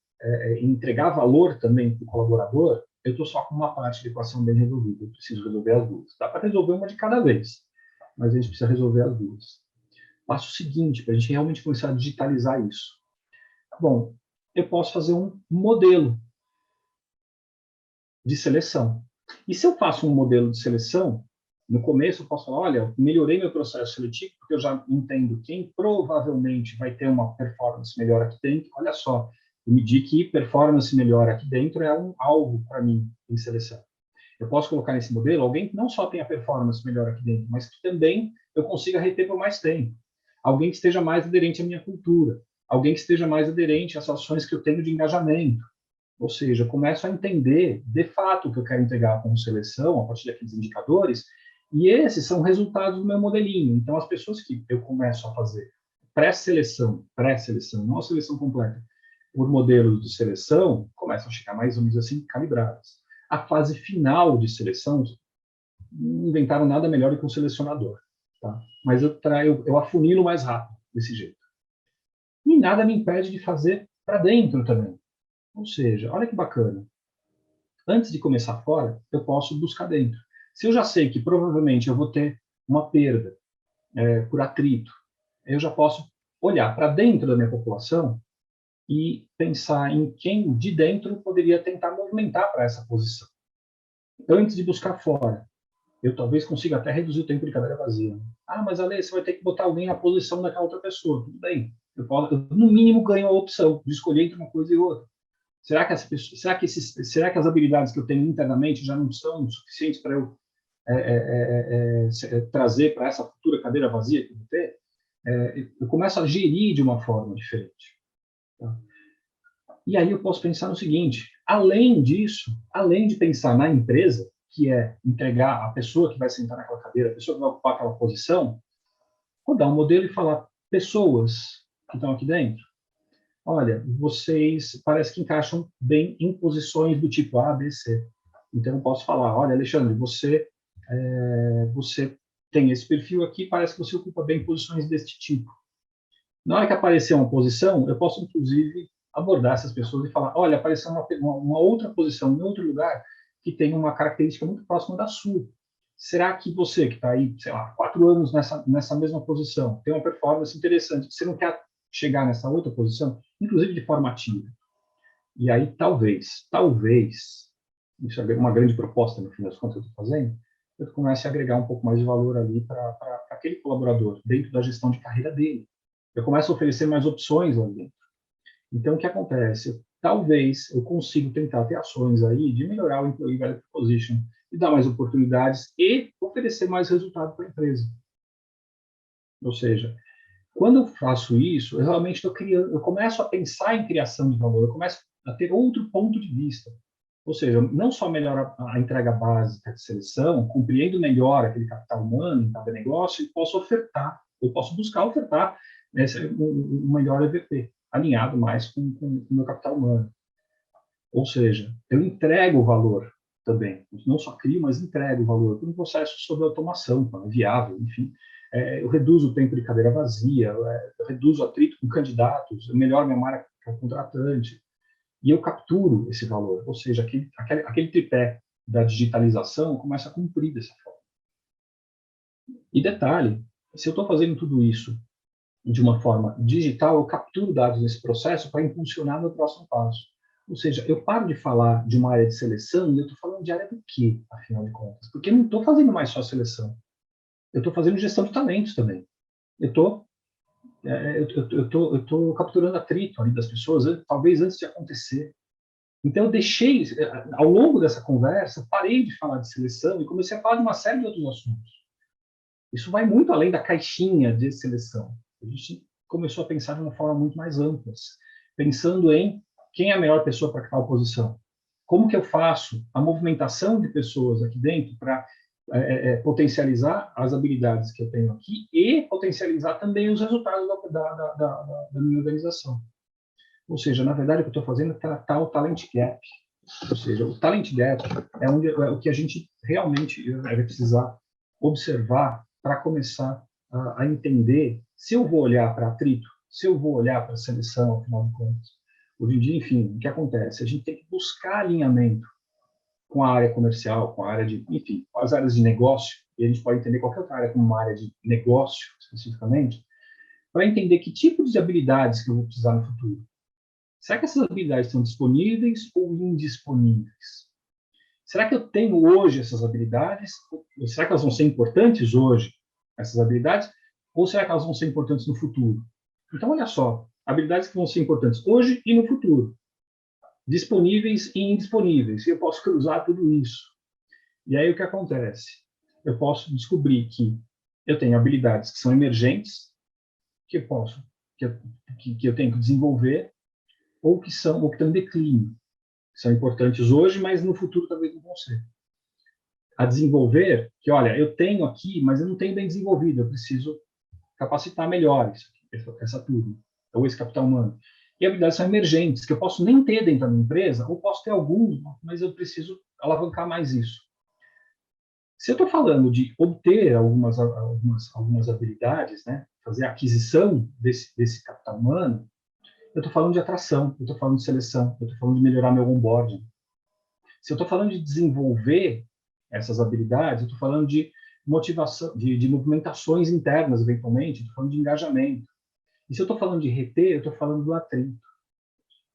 em entregar valor também para o colaborador, eu estou só com uma parte da equação bem resolvida. Eu preciso resolver as duas. Dá para resolver uma de cada vez, mas a gente precisa resolver as duas. Passo seguinte, para a gente realmente começar a digitalizar isso. Bom, eu posso fazer um modelo de seleção. E se eu faço um modelo de seleção, no começo eu posso falar, olha, melhorei meu processo seletivo, porque eu já entendo quem provavelmente vai ter uma performance melhor aqui dentro. Olha só, eu medi que performance melhor aqui dentro é um alvo para mim em seleção. Eu posso colocar nesse modelo alguém que não só tenha performance melhor aqui dentro, mas que também eu consiga reter por mais tempo. Alguém que esteja mais aderente à minha cultura. Alguém que esteja mais aderente às ações que eu tenho de engajamento. Ou seja, eu começo a entender, de fato, o que eu quero entregar como seleção, a partir daqueles indicadores, e esses são resultados do meu modelinho. Então, as pessoas que eu começo a fazer pré-seleção, não a seleção completa, por modelos de seleção, começam a chegar mais ou menos assim, calibradas. A fase final de seleção, não inventaram nada melhor do que um selecionador. Tá? Mas eu afunilo mais rápido, desse jeito. E nada me impede de fazer para dentro também. Ou seja, olha que bacana. Antes de começar fora, eu posso buscar dentro. Se eu já sei que provavelmente eu vou ter uma perda por atrito, eu já posso olhar para dentro da minha população e pensar em quem de dentro poderia tentar movimentar para essa posição. Antes de buscar fora, eu talvez consiga até reduzir o tempo de cadeira vazia. Ah, mas Ale, você vai ter que botar alguém na posição daquela outra pessoa. Tudo bem. Eu no mínimo, ganho a opção de escolher entre uma coisa e outra. Será que as habilidades que eu tenho internamente já não são suficientes para eu trazer para essa futura cadeira vazia que eu vou ter? Eu começo a gerir de uma forma diferente. Tá? E aí eu posso pensar no seguinte, além disso, além de pensar na empresa, que é entregar a pessoa que vai sentar naquela cadeira, a pessoa que vai ocupar aquela posição, rodar um modelo e falar, pessoas que estão aqui dentro, olha, vocês parece que encaixam bem em posições do tipo A, B, C. Então, eu posso falar, olha, Alexandre, você tem esse perfil aqui, parece que você ocupa bem posições deste tipo. Na hora que aparecer uma posição, eu posso, inclusive, abordar essas pessoas e falar, olha, apareceu uma outra posição, em outro lugar, que tem uma característica muito próxima da sua. Será que você, que está aí, sei lá, 4 anos nessa mesma posição, tem uma performance interessante, você não quer chegar nessa outra posição, inclusive de forma ativa? E aí, talvez, isso é uma grande proposta, no fim das contas, que eu estou fazendo, eu começo a agregar um pouco mais de valor ali para aquele colaborador, dentro da gestão de carreira dele. Eu começo a oferecer mais opções ali dentro. Então, o que acontece? Talvez eu consiga tentar ter ações aí de melhorar o Employee Value Proposition, e dar mais oportunidades e oferecer mais resultado para a empresa. Ou seja, quando eu faço isso, eu realmente estou criando, eu começo a pensar em criação de valor, eu começo a ter outro ponto de vista. Ou seja, não só melhora a entrega básica de seleção, compreendo melhor aquele capital humano em cada negócio, e posso ofertar, eu posso buscar ofertar um melhor EVP, alinhado mais com o meu capital humano. Ou seja, eu entrego o valor também, não só crio, mas entrego o valor por um processo sobre automação, viável, enfim. Eu reduzo o tempo de cadeira vazia, eu reduzo o atrito com candidatos, eu melhoro minha marca contratante, e eu capturo esse valor. Ou seja, aquele tripé da digitalização começa a cumprir dessa forma. E detalhe, se eu estou fazendo tudo isso de uma forma digital, eu capturo dados nesse processo para impulsionar meu próximo passo. Ou seja, eu paro de falar de uma área de seleção e eu estou falando de área do quê, afinal de contas? Porque eu não estou fazendo mais só seleção. Eu estou fazendo gestão de talentos também. Eu estou capturando atrito ali das pessoas, talvez antes de acontecer. Então, eu deixei, ao longo dessa conversa, parei de falar de seleção e comecei a falar de uma série de outros assuntos. Isso vai muito além da caixinha de seleção. A gente começou a pensar de uma forma muito mais ampla, pensando em quem é a melhor pessoa para aquela posição. Como que eu faço a movimentação de pessoas aqui dentro para potencializar as habilidades que eu tenho aqui e potencializar também os resultados da minha organização. Ou seja, na verdade, o que eu estou fazendo é tratar o talent gap. Ou seja, o talent gap é o que a gente realmente vai precisar observar para começar a entender se eu vou olhar para atrito, se eu vou olhar para seleção, afinal de contas. Hoje em dia, enfim, o que acontece? A gente tem que buscar alinhamento com a área comercial, com a área de, enfim, com as áreas de negócio, e a gente pode entender qualquer outra área como uma área de negócio, especificamente, para entender que tipo de habilidades que eu vou precisar no futuro. Será que essas habilidades estão disponíveis ou indisponíveis? Será que eu tenho hoje essas habilidades? Será que elas vão ser importantes hoje, essas habilidades? Ou será que elas vão ser importantes no futuro? Então, olha só, habilidades que vão ser importantes hoje e no futuro. Disponíveis e indisponíveis. E eu posso cruzar tudo isso. E aí o que acontece? Eu posso descobrir que eu tenho habilidades que são emergentes, que eu tenho que desenvolver, ou que estão em declínio. São importantes hoje, mas no futuro talvez não vão ser. A desenvolver, que olha, eu tenho aqui, mas eu não tenho bem desenvolvido, eu preciso capacitar melhor essa turma, ou esse capital humano. E habilidades são emergentes, que eu posso nem ter dentro da minha empresa, ou posso ter alguns, mas eu preciso alavancar mais isso. Se eu estou falando de obter algumas habilidades, né, fazer a aquisição desse capital humano, eu estou falando de atração, eu estou falando de seleção, eu estou falando de melhorar meu onboarding. Se eu estou falando de desenvolver essas habilidades, eu estou falando de motivação, de movimentações internas, eventualmente, estou falando de engajamento. E se eu estou falando de reter, eu estou falando do atrito.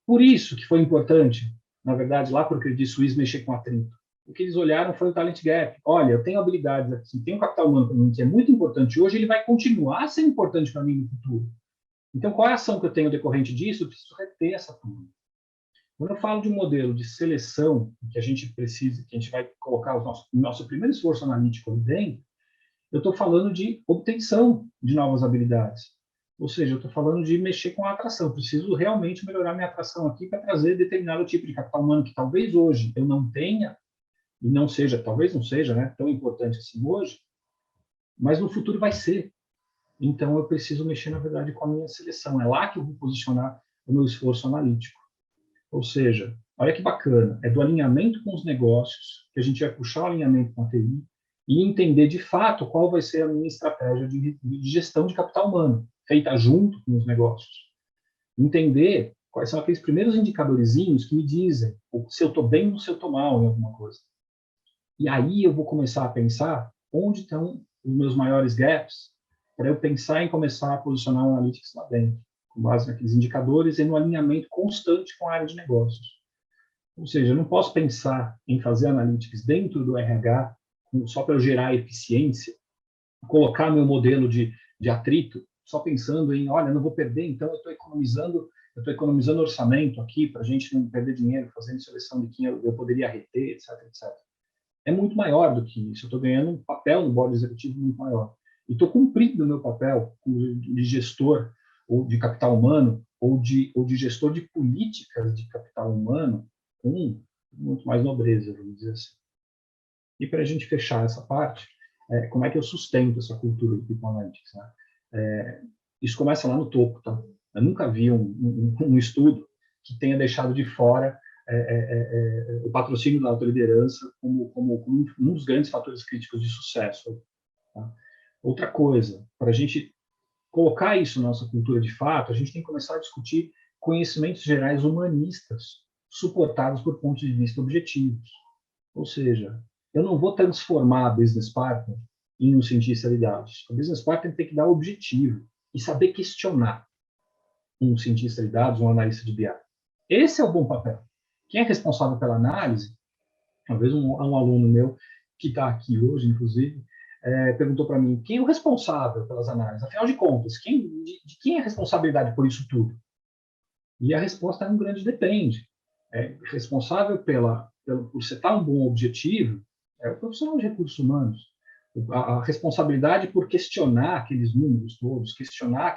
Por isso que foi importante, na verdade, lá para o Credit Suisse mexer com atrito. O que eles olharam foi o talent gap. Olha, eu tenho habilidades aqui, tenho um capital humano para mim que é muito importante hoje, ele vai continuar sendo importante para mim no futuro. Então, qual é a ação que eu tenho decorrente disso? Eu preciso reter essa turma. Quando eu falo de um modelo de seleção, que a gente precisa, que a gente vai colocar o nosso primeiro esforço analítico ali dentro, eu estou falando de obtenção de novas habilidades. Ou seja, eu estou falando de mexer com a atração. Eu preciso realmente melhorar minha atração aqui para trazer determinado tipo de capital humano que talvez hoje eu não tenha, e não seja, talvez não seja, né, tão importante assim hoje, mas no futuro vai ser. Então, eu preciso mexer, na verdade, com a minha seleção. É lá que eu vou posicionar o meu esforço analítico. Ou seja, olha que bacana, é do alinhamento com os negócios, que a gente vai puxar o alinhamento com a TI e entender, de fato, qual vai ser a minha estratégia de gestão de capital humano, feita junto com os negócios. Entender quais são aqueles primeiros indicadorzinhos que me dizem se eu estou bem ou se eu estou mal em alguma coisa. E aí eu vou começar a pensar onde estão os meus maiores gaps, para eu pensar em começar a posicionar o Analytics lá dentro, com base naqueles indicadores e no alinhamento constante com a área de negócios. Ou seja, eu não posso pensar em fazer analytics dentro do RH só para eu gerar eficiência, colocar meu modelo de atrito, só pensando em, olha, não vou perder, então eu estou economizando orçamento aqui para a gente não perder dinheiro fazendo seleção de quem eu poderia reter, etc, etc. É muito maior do que isso. Eu estou ganhando um papel no board executivo muito maior. E estou cumprindo o meu papel de gestor ou de capital humano ou de gestor de políticas de capital humano com muito mais nobreza, vamos dizer assim. E para a gente fechar essa parte, como é que eu sustento essa cultura de People Analytics? Né? Isso começa lá no topo. Tá? Eu nunca vi um estudo que tenha deixado de fora o patrocínio da alta liderança como um dos grandes fatores críticos de sucesso. Tá? Outra coisa, para a gente colocar isso na nossa cultura de fato, a gente tem que começar a discutir conhecimentos gerais humanistas suportados por pontos de vista objetivos. Ou seja, eu não vou transformar a business partner em um cientista de dados. O business partner tem que dar objetivo e saber questionar um cientista de dados, um analista de BI. Esse é o bom papel. Quem é responsável pela análise, talvez um aluno meu que está aqui hoje, inclusive, perguntou para mim, quem é o responsável pelas análises? Afinal de contas, de quem é a responsabilidade por isso tudo? E a resposta é um grande depende. Responsável por setar um bom objetivo é o profissional de recursos humanos. A responsabilidade por questionar aqueles números todos, questionar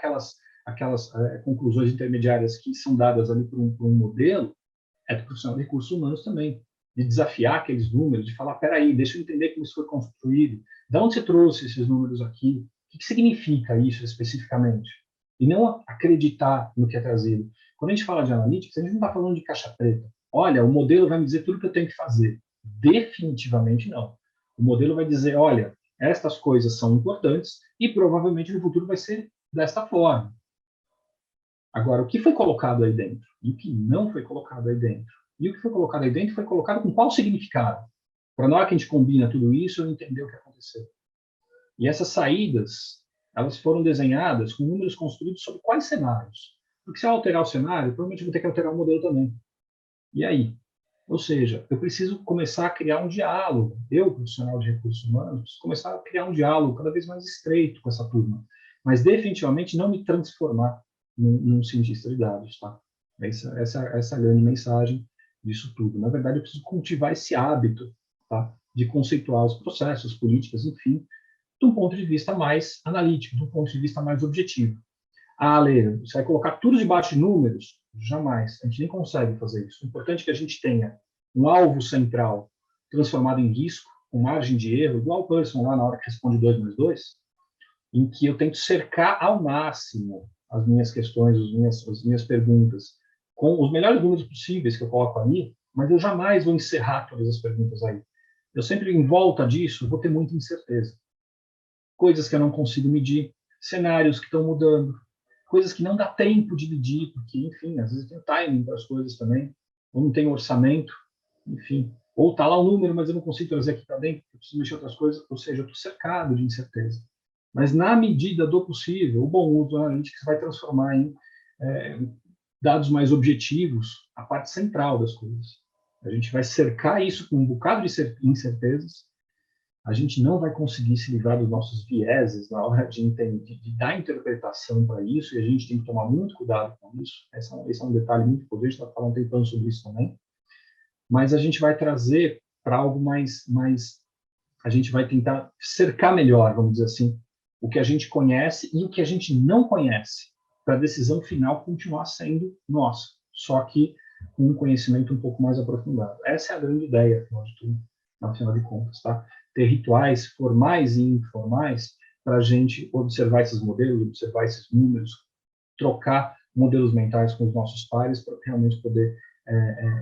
aquelas conclusões intermediárias que são dadas ali por um modelo, é do profissional de recursos humanos também. De desafiar aqueles números, de falar, peraí, deixa eu entender como isso foi construído, de onde você trouxe esses números aqui, o que significa isso especificamente? E não acreditar no que é trazido. Quando a gente fala de analytics, a gente não está falando de caixa preta. Olha, o modelo vai me dizer tudo que eu tenho que fazer. Definitivamente não. O modelo vai dizer, olha, estas coisas são importantes e provavelmente no futuro vai ser desta forma. Agora, o que foi colocado aí dentro e o que não foi colocado aí dentro? E o que foi colocado aí dentro foi colocado com qual significado? Para na hora que a gente combina tudo isso, eu entender o que aconteceu. E essas saídas, elas foram desenhadas com números construídos sobre quais cenários? Porque se eu alterar o cenário, provavelmente eu vou ter que alterar o modelo também. E aí? Ou seja, eu preciso começar a criar um diálogo. Eu, profissional de recursos humanos, preciso começar a criar um diálogo cada vez mais estreito com essa turma. Mas definitivamente não me transformar num cientista de dados. Tá? Essa é a grande mensagem disso tudo. Na verdade, eu preciso cultivar esse hábito, tá? De conceituar os processos, políticas, enfim, de um ponto de vista mais analítico, de um ponto de vista mais objetivo. Ah, Leila, você vai colocar tudo debaixo de números? Jamais. A gente nem consegue fazer isso. O importante é que a gente tenha um alvo central transformado em risco, com margem de erro, igual o Person lá na hora que responde 2 mais 2, em que eu tento cercar ao máximo as minhas questões, as minhas perguntas, com os melhores números possíveis que eu coloco ali, mas eu jamais vou encerrar todas as perguntas aí. Eu sempre, em volta disso, vou ter muita incerteza. Coisas que eu não consigo medir, cenários que estão mudando, coisas que não dá tempo de medir, porque, enfim, às vezes tem timing para as coisas também, ou não tem orçamento, enfim. Ou está lá o número, mas eu não consigo trazer aqui para dentro, eu preciso mexer outras coisas, ou seja, eu estou cercado de incerteza. Mas, na medida do possível, o bom uso do Analytics vai transformar em dados mais objetivos a parte central das coisas. A gente vai cercar isso com um bocado de incertezas, a gente não vai conseguir se livrar dos nossos vieses na hora de dar interpretação para isso, e a gente tem que tomar muito cuidado com isso. Esse é um detalhe muito importante, a gente está falando um tempão sobre isso também. Mas a gente vai trazer para algo mais... A gente vai tentar cercar melhor, vamos dizer assim, o que a gente conhece e o que a gente não conhece, para a decisão final continuar sendo nossa, só que com um conhecimento um pouco mais aprofundado. Essa é a grande ideia, afinal de contas, tá? Ter rituais formais e informais para a gente observar esses modelos, observar esses números, trocar modelos mentais com os nossos pares para realmente poder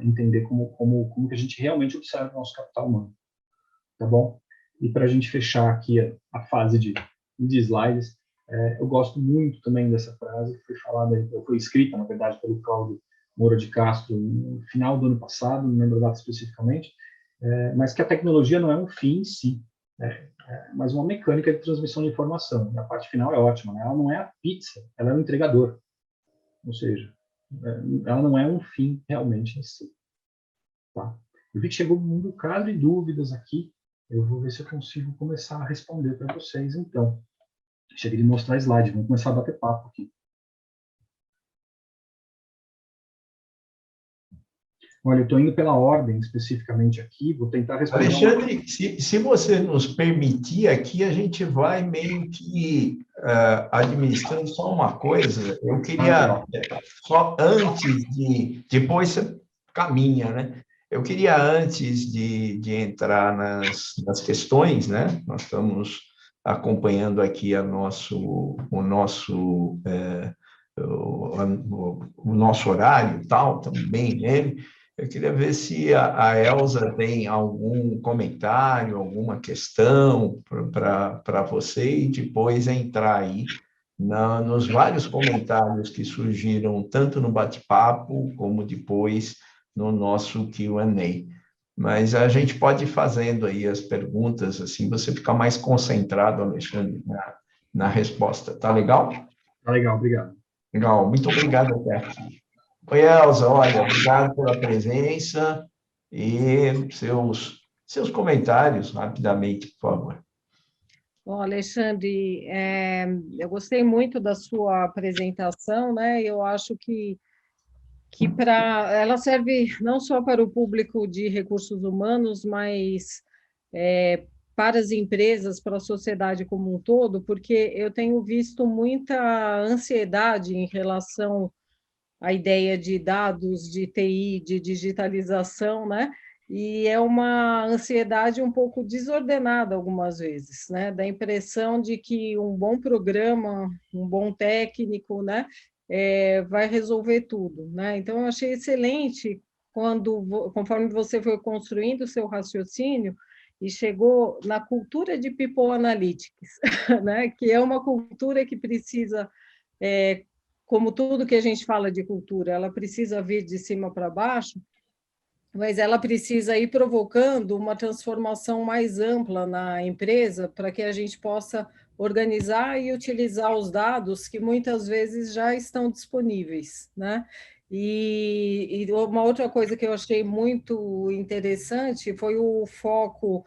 entender como que a gente realmente observa o nosso capital humano. Tá bom? E para a gente fechar aqui a fase de slides, eu gosto muito também dessa frase, que foi escrita, na verdade, pelo Cláudio Moura de Castro no final do ano passado, não lembro a data especificamente, mas que a tecnologia não é um fim em si, mas uma mecânica de transmissão de informação. E a parte final é ótima, né? Ela não é a pizza, ela é o entregador. Ou seja, ela não é um fim realmente em si. Tá? Eu vi que chegou um bocado de dúvidas aqui. Eu vou ver se eu consigo começar a responder para vocês, então. Cheguei de mostrar slide, vamos começar a bater papo aqui. Olha, eu estou indo pela ordem especificamente aqui, vou tentar responder. Alexandre, se você nos permitir aqui, a gente vai meio que administrando só uma coisa. Eu queria, só antes de... Depois você caminha, né? Eu queria, antes de entrar nas questões, né? Nós estamos acompanhando aqui o nosso horário e tal, também nele. Eu queria ver se a Elza tem algum comentário, alguma questão para você, e depois entrar aí nos vários comentários que surgiram, tanto no bate-papo, como depois no nosso Q&A. Mas a gente pode ir fazendo aí as perguntas, assim você fica mais concentrado, Alexandre, na resposta. Tá legal? Tá legal, obrigado. Legal, muito obrigado até aqui. Oi, Elza, olha, obrigado pela presença e seus comentários, rapidamente, por favor. Bom, Alexandre, eu gostei muito da sua apresentação, né? Eu acho que ela serve não só para o público de recursos humanos, mas para as empresas, para a sociedade como um todo, porque eu tenho visto muita ansiedade em relação à ideia de dados, de TI, de digitalização, né? E é uma ansiedade um pouco desordenada algumas vezes, né? Dá a impressão de que um bom programa, um bom técnico, né? Vai resolver tudo, né? Então, eu achei excelente conforme você foi construindo o seu raciocínio e chegou na cultura de People Analytics, né? Que é uma cultura que precisa, como tudo que a gente fala de cultura, ela precisa vir de cima para baixo, mas ela precisa ir provocando uma transformação mais ampla na empresa para que a gente possa organizar e utilizar os dados que muitas vezes já estão disponíveis, né? E uma outra coisa que eu achei muito interessante foi o foco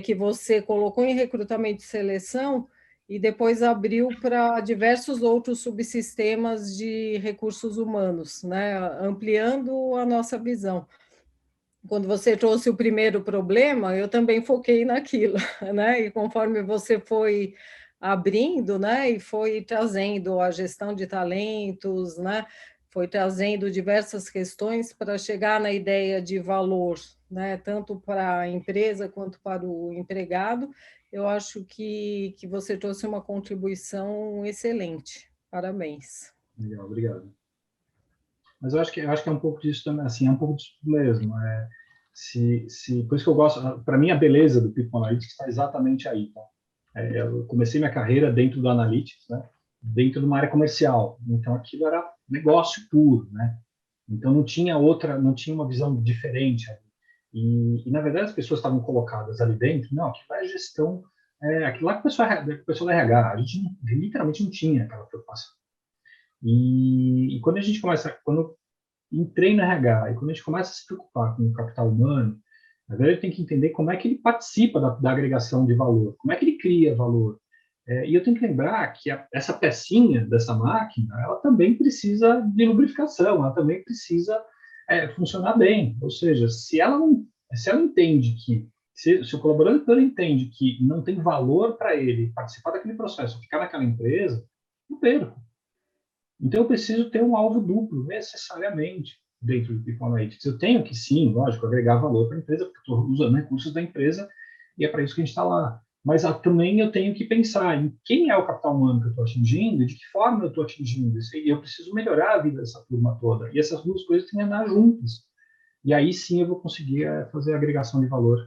que você colocou em recrutamento e seleção e depois abriu para diversos outros subsistemas de recursos humanos, né? Ampliando a nossa visão. Quando você trouxe o primeiro problema, eu também foquei naquilo, né? E conforme você foi abrindo, né, e foi trazendo a gestão de talentos, né, foi trazendo diversas questões para chegar na ideia de valor, né, tanto para a empresa quanto para o empregado, eu acho que você trouxe uma contribuição excelente. Parabéns. Legal, obrigado. Mas eu acho que é um pouco disso também, assim, é um pouco disso mesmo. Por isso que eu gosto, para mim a beleza do People Analytics está exatamente aí. Tá? Eu comecei minha carreira dentro do Analytics, né? Dentro de uma área comercial. Então aquilo era negócio puro, né? Então não tinha uma visão diferente. E na verdade as pessoas estavam colocadas ali dentro, não, aquilo é gestão, aquilo lá que o pessoal da RH, a gente literalmente não tinha aquela preocupação. E quando eu entrei na RH, e quando a gente começa a se preocupar com o capital humano, na verdade tem que entender como é que ele participa da agregação de valor, como é que ele cria valor. E eu tenho que lembrar que essa pecinha dessa máquina, ela também precisa de lubrificação, ela também precisa funcionar bem. Ou seja, se ela entende que, se o colaborador entende que não tem valor para ele participar daquele processo, ficar naquela empresa, eu perco. Então, eu preciso ter um alvo duplo, necessariamente, dentro do People Analytics. Eu tenho que, sim, lógico, agregar valor para a empresa, porque estou usando recursos da empresa, e é para isso que a gente está lá. Mas também eu tenho que pensar em quem é o capital humano que eu estou atingindo e de que forma eu estou atingindo isso. E eu preciso melhorar a vida dessa turma toda. E essas duas coisas têm que andar juntas. E aí, sim, eu vou conseguir fazer a agregação de valor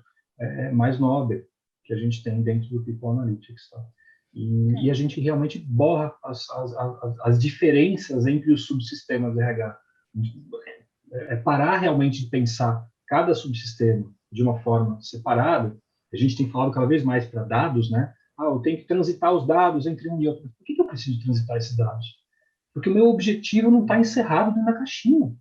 mais nobre que a gente tem dentro do People Analytics. Tá? E a gente realmente borra as diferenças entre os subsistemas do RH. Parar realmente de pensar cada subsistema de uma forma separada. A gente tem falado cada vez mais para dados, né? Eu tenho que transitar os dados entre um e outro. Por que eu preciso transitar esses dados? Porque o meu objetivo não está encerrado dentro da caixinha.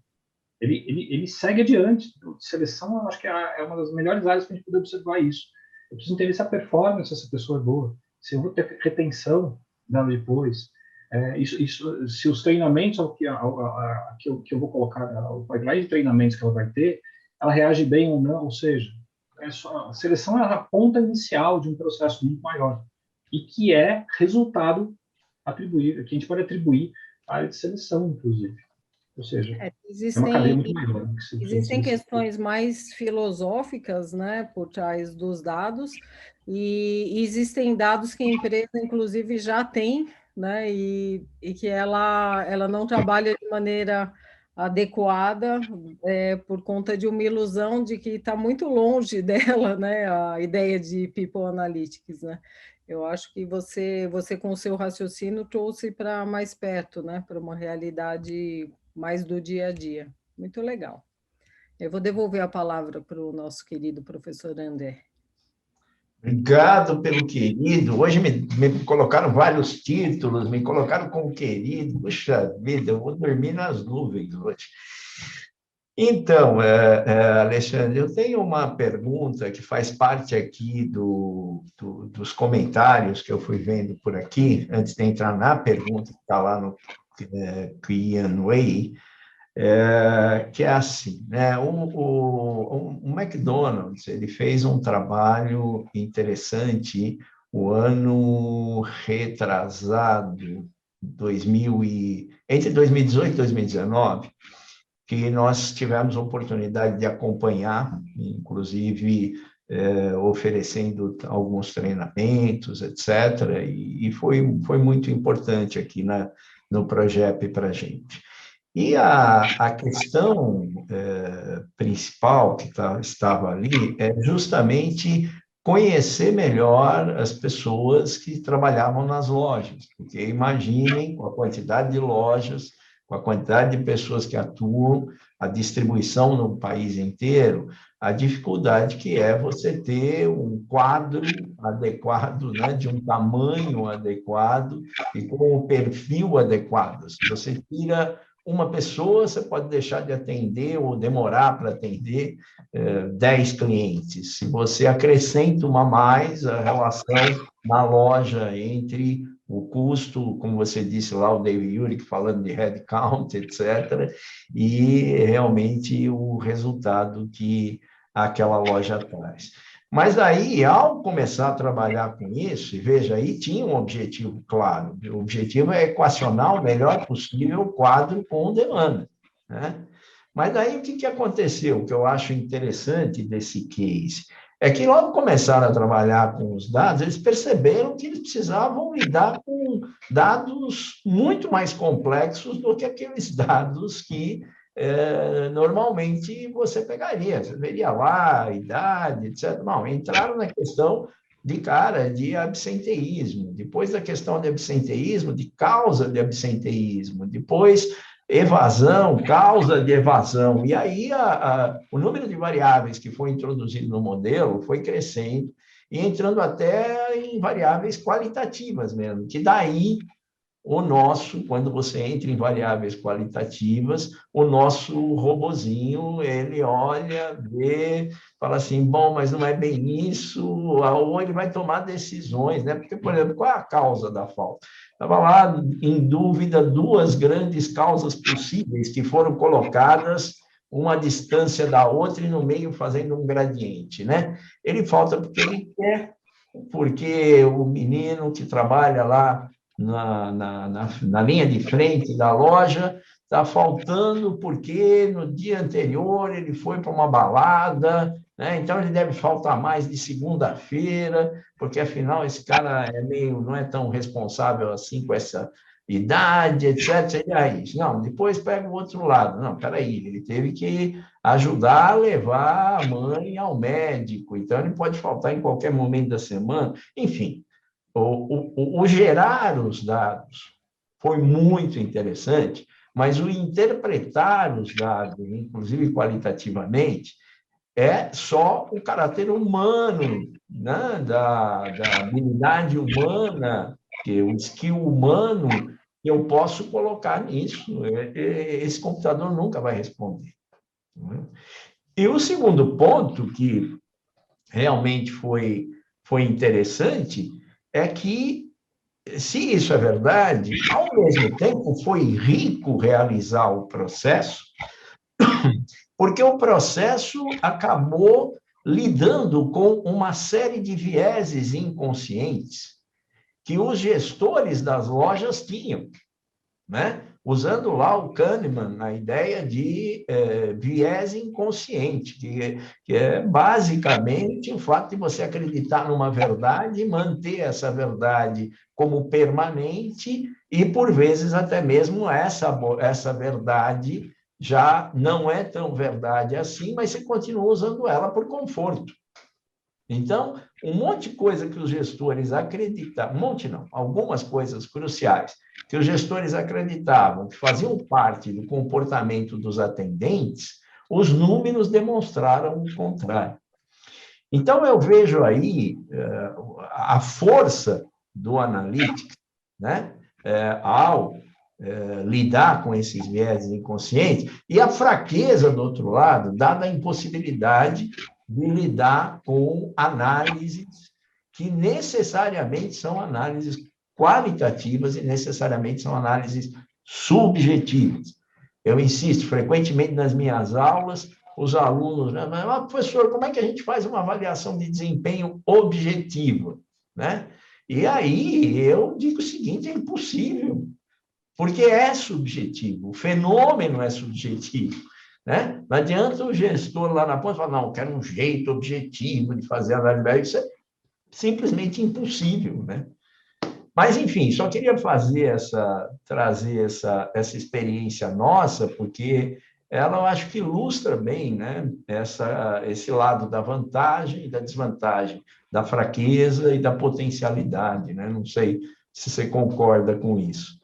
ele segue adiante. De seleção, eu acho que é uma das melhores áreas para a gente poder observar isso. Eu preciso entender se a performance dessa pessoa é boa, se eu vou ter retenção dela depois, se os treinamentos que eu vou colocar, o pipeline de treinamentos que ela vai ter, ela reage bem ou não, ou seja, a seleção é a ponta inicial de um processo muito maior, e que é resultado que a gente pode atribuir à área de seleção, inclusive. Ou seja, é uma cadeia muito maior. Existem questões mais filosóficas, né, por trás dos dados, e existem dados que a empresa, inclusive, já tem, né, e que ela não trabalha de maneira adequada, por conta de uma ilusão de que está muito longe dela, né, a ideia de People Analytics, né. Eu acho que você com o seu raciocínio trouxe para mais perto, né, para uma realidade mais do dia a dia. Muito legal. Eu vou devolver a palavra para o nosso querido professor André. Obrigado pelo querido. Hoje me colocaram vários títulos, me colocaram como querido. Puxa vida, eu vou dormir nas nuvens hoje. Então, Alexandre, eu tenho uma pergunta que faz parte aqui dos comentários que eu fui vendo por aqui, antes de entrar na pergunta que está lá no Q&A, que é assim, né? O McDonald's, ele fez um trabalho interessante o ano retrasado, entre 2018 e 2019, que nós tivemos a oportunidade de acompanhar, inclusive oferecendo alguns treinamentos, etc., e foi muito importante aqui no projeto para a gente. E a questão principal que estava ali é justamente conhecer melhor as pessoas que trabalhavam nas lojas, porque imaginem, com a quantidade de lojas, com a quantidade de pessoas que atuam, a distribuição no país inteiro, a dificuldade que é você ter um quadro adequado, né, de um tamanho adequado e com o perfil adequado. Se você tira uma pessoa, você pode deixar de atender ou demorar para atender 10 clientes. Se você acrescenta uma mais, a relação na loja entre o custo, como você disse lá, o David Urich falando de headcount, etc., e realmente o resultado que aquela loja traz. Mas aí, ao começar a trabalhar com isso, e veja, aí tinha um objetivo claro, o objetivo é equacionar o melhor possível o quadro com demanda, né? Mas aí o que aconteceu, o que eu acho interessante desse case, é que logo começaram a trabalhar com os dados, eles perceberam que eles precisavam lidar com dados muito mais complexos do que aqueles dados que normalmente você pegaria, você veria lá, idade, etc. Não, entraram na questão de cara de absenteísmo, depois da questão de absenteísmo, de causa de absenteísmo, depois evasão, causa de evasão, e aí o número de variáveis que foi introduzido no modelo foi crescendo e entrando até em variáveis qualitativas mesmo, que daí quando você entra em variáveis qualitativas, o nosso robozinho, ele olha, vê, fala assim, bom, mas não é bem isso, ou ele vai tomar decisões, né? Porque, por exemplo, qual é a causa da falta? Estava lá em dúvida duas grandes causas possíveis que foram colocadas uma distância da outra e no meio fazendo um gradiente, né? Ele falta porque ele quer, porque o menino que trabalha lá na linha de frente da loja, está faltando porque no dia anterior ele foi para uma balada, né? Então ele deve faltar mais de segunda-feira, porque afinal esse cara não é tão responsável assim com essa idade, etc. E aí, não, depois pega o outro lado. Não, peraí, ele teve que ajudar a levar a mãe ao médico, então ele pode faltar em qualquer momento da semana, enfim. O gerar os dados foi muito interessante, mas o interpretar os dados, inclusive qualitativamente, é só o caráter humano, né? da habilidade humana, o skill humano que eu posso colocar nisso. Esse computador nunca vai responder. E o segundo ponto, que realmente foi interessante, é que, se isso é verdade, ao mesmo tempo foi rico realizar o processo, porque o processo acabou lidando com uma série de vieses inconscientes que os gestores das lojas tinham, né? Usando lá o Kahneman, a ideia de viés inconsciente, que é basicamente o fato de você acreditar numa verdade, manter essa verdade como permanente e, por vezes, até mesmo essa verdade já não é tão verdade assim, mas você continua usando ela por conforto. Então, um monte de coisa que os gestores acreditavam, um monte não, algumas coisas cruciais que os gestores acreditavam, que faziam parte do comportamento dos atendentes, os números demonstraram o contrário. Então, eu vejo aí a força do analytics, né, ao lidar com esses vieses inconscientes, e a fraqueza, do outro lado, dada a impossibilidade de lidar com análises que necessariamente são análises qualitativas e necessariamente são análises subjetivas. Eu insisto frequentemente nas minhas aulas, os alunos, né, mas, professor, como é que a gente faz uma avaliação de desempenho objetiva, né? E aí eu digo o seguinte, é impossível, porque é subjetivo, o fenômeno é subjetivo, né? Não adianta o gestor lá na ponta falar, não, eu quero um jeito objetivo de fazer a análise, isso é simplesmente impossível, né? Mas, enfim, só queria trazer essa experiência nossa, porque ela, eu acho que ilustra bem, né, esse lado da vantagem e da desvantagem, da fraqueza e da potencialidade, né? Não sei se você concorda com isso.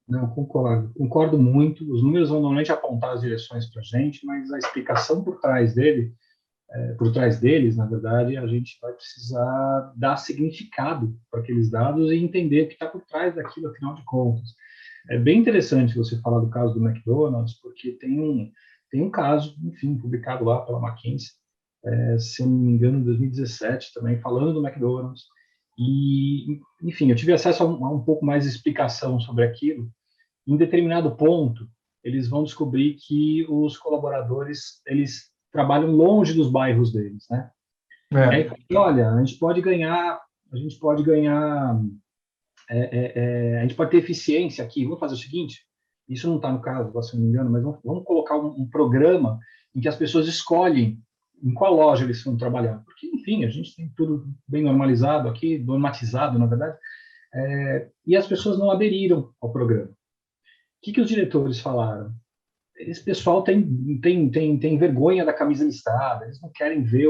Não, concordo muito. Os números vão normalmente apontar as direções para a gente, mas a explicação por trás deles, na verdade, a gente vai precisar dar significado para aqueles dados e entender o que está por trás daquilo, afinal de contas. É bem interessante você falar do caso do McDonald's, porque tem um caso, enfim, publicado lá pela McKinsey, se eu não me engano, em 2017 também, falando do McDonald's. E, enfim, eu tive acesso a um pouco mais de explicação sobre aquilo. Em determinado ponto, eles vão descobrir que os colaboradores, eles trabalham longe dos bairros deles, né? E aí, olha, a gente pode ter eficiência aqui. Vamos fazer o seguinte, isso não está no caso, se não me engano, mas vamos colocar um programa em que as pessoas escolhem em qual loja eles vão trabalhar. Porque, enfim, a gente tem tudo bem normalizado aqui, normatizado, na verdade, e as pessoas não aderiram ao programa. O que os diretores falaram? Esse pessoal tem vergonha da camisa listrada, eles não querem ver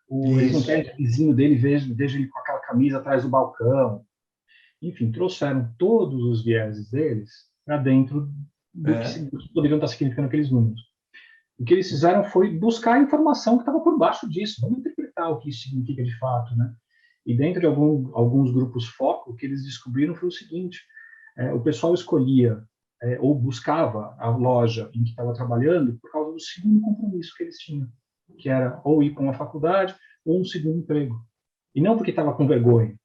eles não querem que o vizinho dele veja ele com aquela camisa atrás do balcão. Enfim, trouxeram todos os vieses deles para dentro do que poderiam estar significando aqueles números. O que eles fizeram foi buscar a informação que estava por baixo disso, vamos interpretar o que isso significa de fato, né? E dentro de alguns grupos foco, o que eles descobriram foi o seguinte, o pessoal escolhia ou buscava a loja em que estava trabalhando por causa do segundo compromisso que eles tinham, que era ou ir para uma faculdade ou um segundo emprego. E não porque estava com vergonha.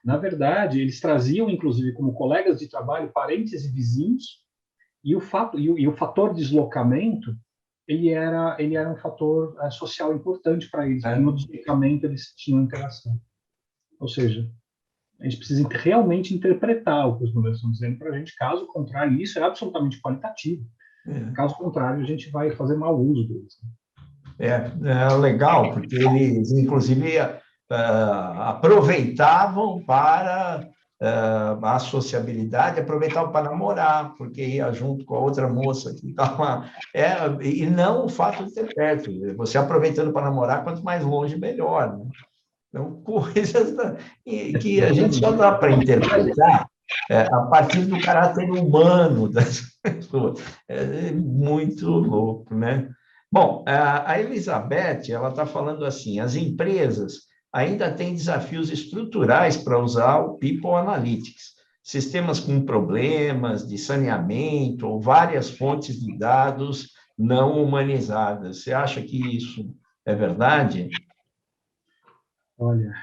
Na verdade, eles traziam, inclusive, como colegas de trabalho, parentes e vizinhos, e o fator deslocamento, ele era um fator social importante para eles, porque no deslocamento eles tinham interação. Ou seja, a gente precisa realmente interpretar o que os números estão dizendo para a gente, caso contrário, isso é absolutamente qualitativo. Caso contrário, a gente vai fazer mau uso deles. É legal, porque eles, inclusive, aproveitavam para a sociabilidade, aproveitavam para namorar, porque ia junto com a outra moça que estava... e não o fato de ter perto. Você aproveitando para namorar, quanto mais longe, melhor, né? Então, coisas que a gente só dá para interpretar a partir do caráter humano das pessoas. É muito louco, né? Bom, a Elizabeth, ela está falando assim, as empresas ainda têm desafios estruturais para usar o People Analytics, sistemas com problemas de saneamento ou várias fontes de dados não humanizadas. Você acha que isso é verdade? Olha,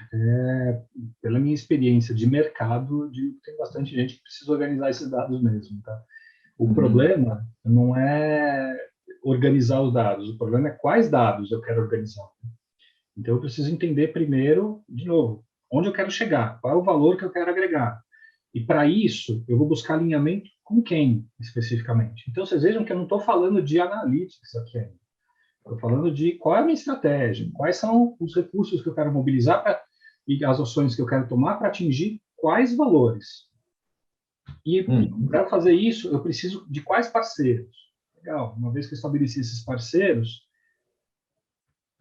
pela minha experiência de mercado, eu digo que tem bastante gente que precisa organizar esses dados mesmo, tá? O problema não é organizar os dados, o problema é quais dados eu quero organizar. Então, eu preciso entender primeiro, de novo, onde eu quero chegar, qual é o valor que eu quero agregar. E, para isso, eu vou buscar alinhamento com quem, especificamente. Então, vocês vejam que eu não estou falando de analytics aqui ainda. Estou falando de qual é a minha estratégia, quais são os recursos que eu quero mobilizar e as ações que eu quero tomar para atingir quais valores. E, para fazer isso, eu preciso de quais parceiros. Legal, uma vez que eu estabeleci esses parceiros,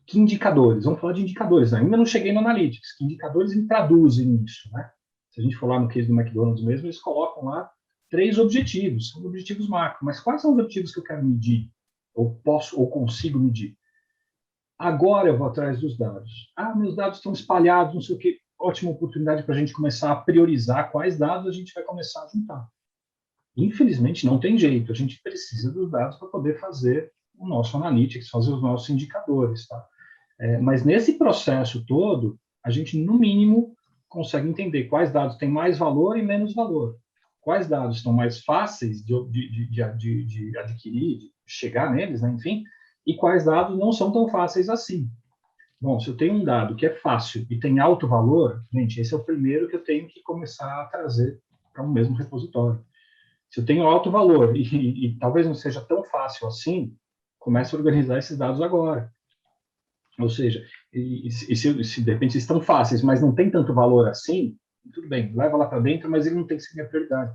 que indicadores? Vamos falar de indicadores. Ainda não cheguei no Analytics. Que indicadores me traduzem isso, né? Se a gente for lá no case do McDonald's mesmo, eles colocam lá 3 objetivos. São objetivos macro. Mas quais são os objetivos que eu quero medir? Ou posso, ou consigo medir? Agora eu vou atrás dos dados. Meus dados estão espalhados, não sei o quê. Ótima oportunidade para a gente começar a priorizar quais dados a gente vai começar a juntar. Infelizmente, não tem jeito. A gente precisa dos dados para poder fazer o nosso analytics, fazer os nossos indicadores, tá? Mas nesse processo todo, a gente, no mínimo, consegue entender quais dados têm mais valor e menos valor. Quais dados estão mais fáceis de adquirir, de chegar neles, né? Enfim, e quais dados não são tão fáceis assim. Bom, se eu tenho um dado que é fácil e tem alto valor, gente, esse é o primeiro que eu tenho que começar a trazer para o mesmo repositório. Se eu tenho alto valor e talvez não seja tão fácil assim, comece a organizar esses dados agora. Ou seja, se de repente estão fáceis, mas não tem tanto valor assim, tudo bem, leva lá para dentro, mas ele não tem que ser minha prioridade.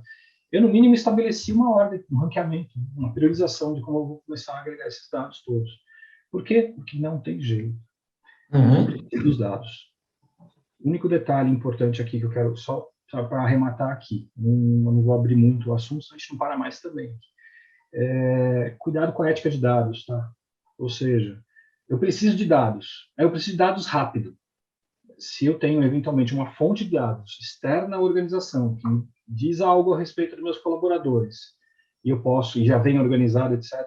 Eu, no mínimo, estabeleci uma ordem, um ranqueamento, uma priorização de como eu vou começar a agregar esses dados todos. Por quê? Porque não tem jeito. Dos dados. O único detalhe importante aqui que eu quero só para arrematar aqui, não vou abrir muito o assunto, senão a gente não para mais também. Cuidado com a ética de dados, tá? Ou seja, eu preciso de dados, eu preciso de dados rápido. Se eu tenho, eventualmente, uma fonte de dados externa à organização, que diz algo a respeito dos meus colaboradores, e eu posso, e já vem organizado, etc.,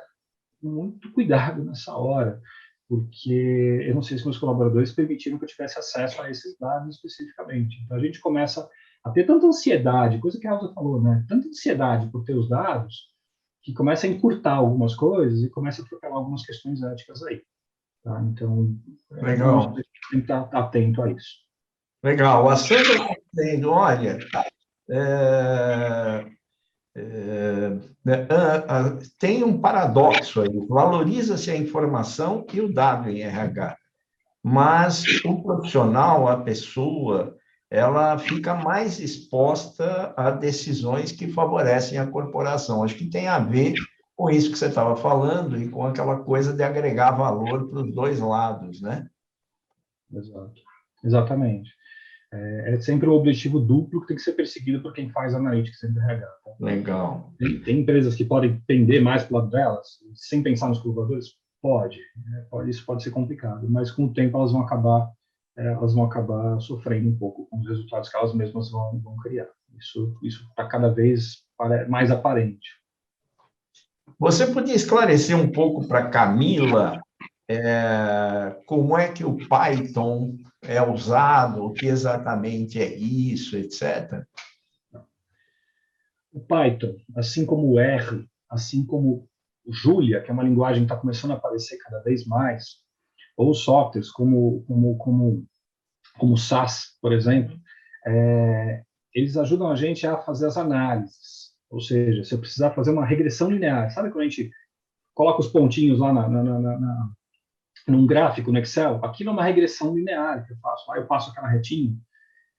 muito cuidado nessa hora, porque eu não sei se meus colaboradores permitiram que eu tivesse acesso a esses dados especificamente. Então, a gente começa a ter tanta ansiedade, coisa que a Elza falou, né? Tanta ansiedade por ter os dados, que começa a encurtar algumas coisas e começa a atropelar algumas questões éticas aí. Tá? Então, legal. A gente tem que estar atento a isso. Legal. A Sandra está dizendo, olha, tem um paradoxo aí, valoriza-se a informação e o dado em RH, mas o profissional, a pessoa, ela fica mais exposta a decisões que favorecem a corporação. Acho que tem a ver com isso que você estava falando e com aquela coisa de agregar valor para os dois lados, né? Exato. Exatamente. É sempre o objetivo duplo que tem que ser perseguido por quem faz analytics dentro do RH. Tá? Legal. Tem empresas que podem pender mais para o lado delas, sem pensar nos colaboradores? Pode. Isso pode ser complicado, mas com o tempo elas vão acabar sofrendo um pouco com os resultados que elas mesmas vão criar. Isso está cada vez mais aparente. Você podia esclarecer um pouco para Camila como é que o Python é usado, o que exatamente é isso, etc.? O Python, assim como o R, assim como o Julia, que é uma linguagem que está começando a aparecer cada vez mais, ou softwares como o SAS, por exemplo, eles ajudam a gente a fazer as análises. Ou seja, se eu precisar fazer uma regressão linear, sabe quando a gente coloca os pontinhos lá num gráfico no Excel? Aquilo é uma regressão linear que eu faço. Eu passo aquela retinha.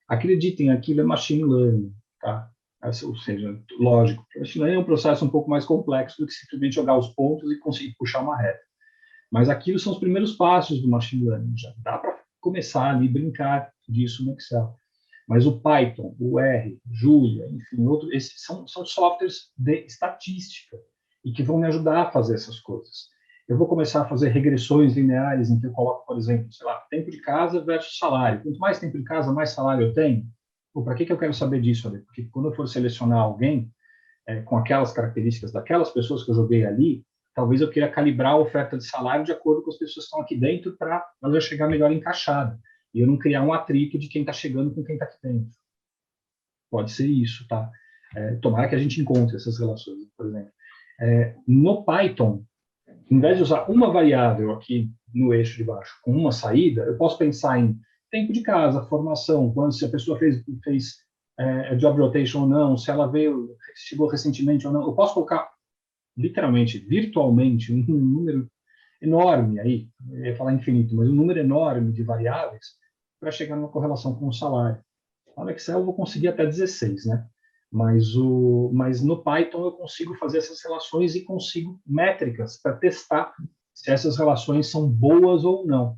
Acreditem, aquilo é machine learning, tá? Ou seja, lógico. Machine learning é um processo um pouco mais complexo do que simplesmente jogar os pontos e conseguir puxar uma reta. Mas aquilo são os primeiros passos do machine learning. Já dá para começar ali, brincar disso no Excel. Mas o Python, o R, Julia, enfim, esses são softwares de estatística e que vão me ajudar a fazer essas coisas. Eu vou começar a fazer regressões lineares em que eu coloco, por exemplo, sei lá, tempo de casa versus salário. Quanto mais tempo de casa, mais salário eu tenho. Para que eu quero saber disso ali? Porque quando eu for selecionar alguém com aquelas características daquelas pessoas que eu joguei ali, talvez eu queira calibrar a oferta de salário de acordo com as pessoas que estão aqui dentro para ela já chegar melhor encaixada. E eu não criar um atrito de quem está chegando com quem está aqui dentro. Pode ser isso, tá? Tomara que a gente encontre essas relações, por exemplo. No Python, em vez de usar uma variável aqui no eixo de baixo com uma saída, eu posso pensar em tempo de casa, formação, quando se a pessoa fez job rotation ou não, se ela chegou recentemente ou não. Eu posso colocar, literalmente, virtualmente, um número enorme aí, eu ia falar infinito, mas um número enorme de variáveis para chegar numa correlação com o salário. No Excel eu vou conseguir até 16, né? Mas no Python eu consigo fazer essas relações e consigo métricas para testar se essas relações são boas ou não.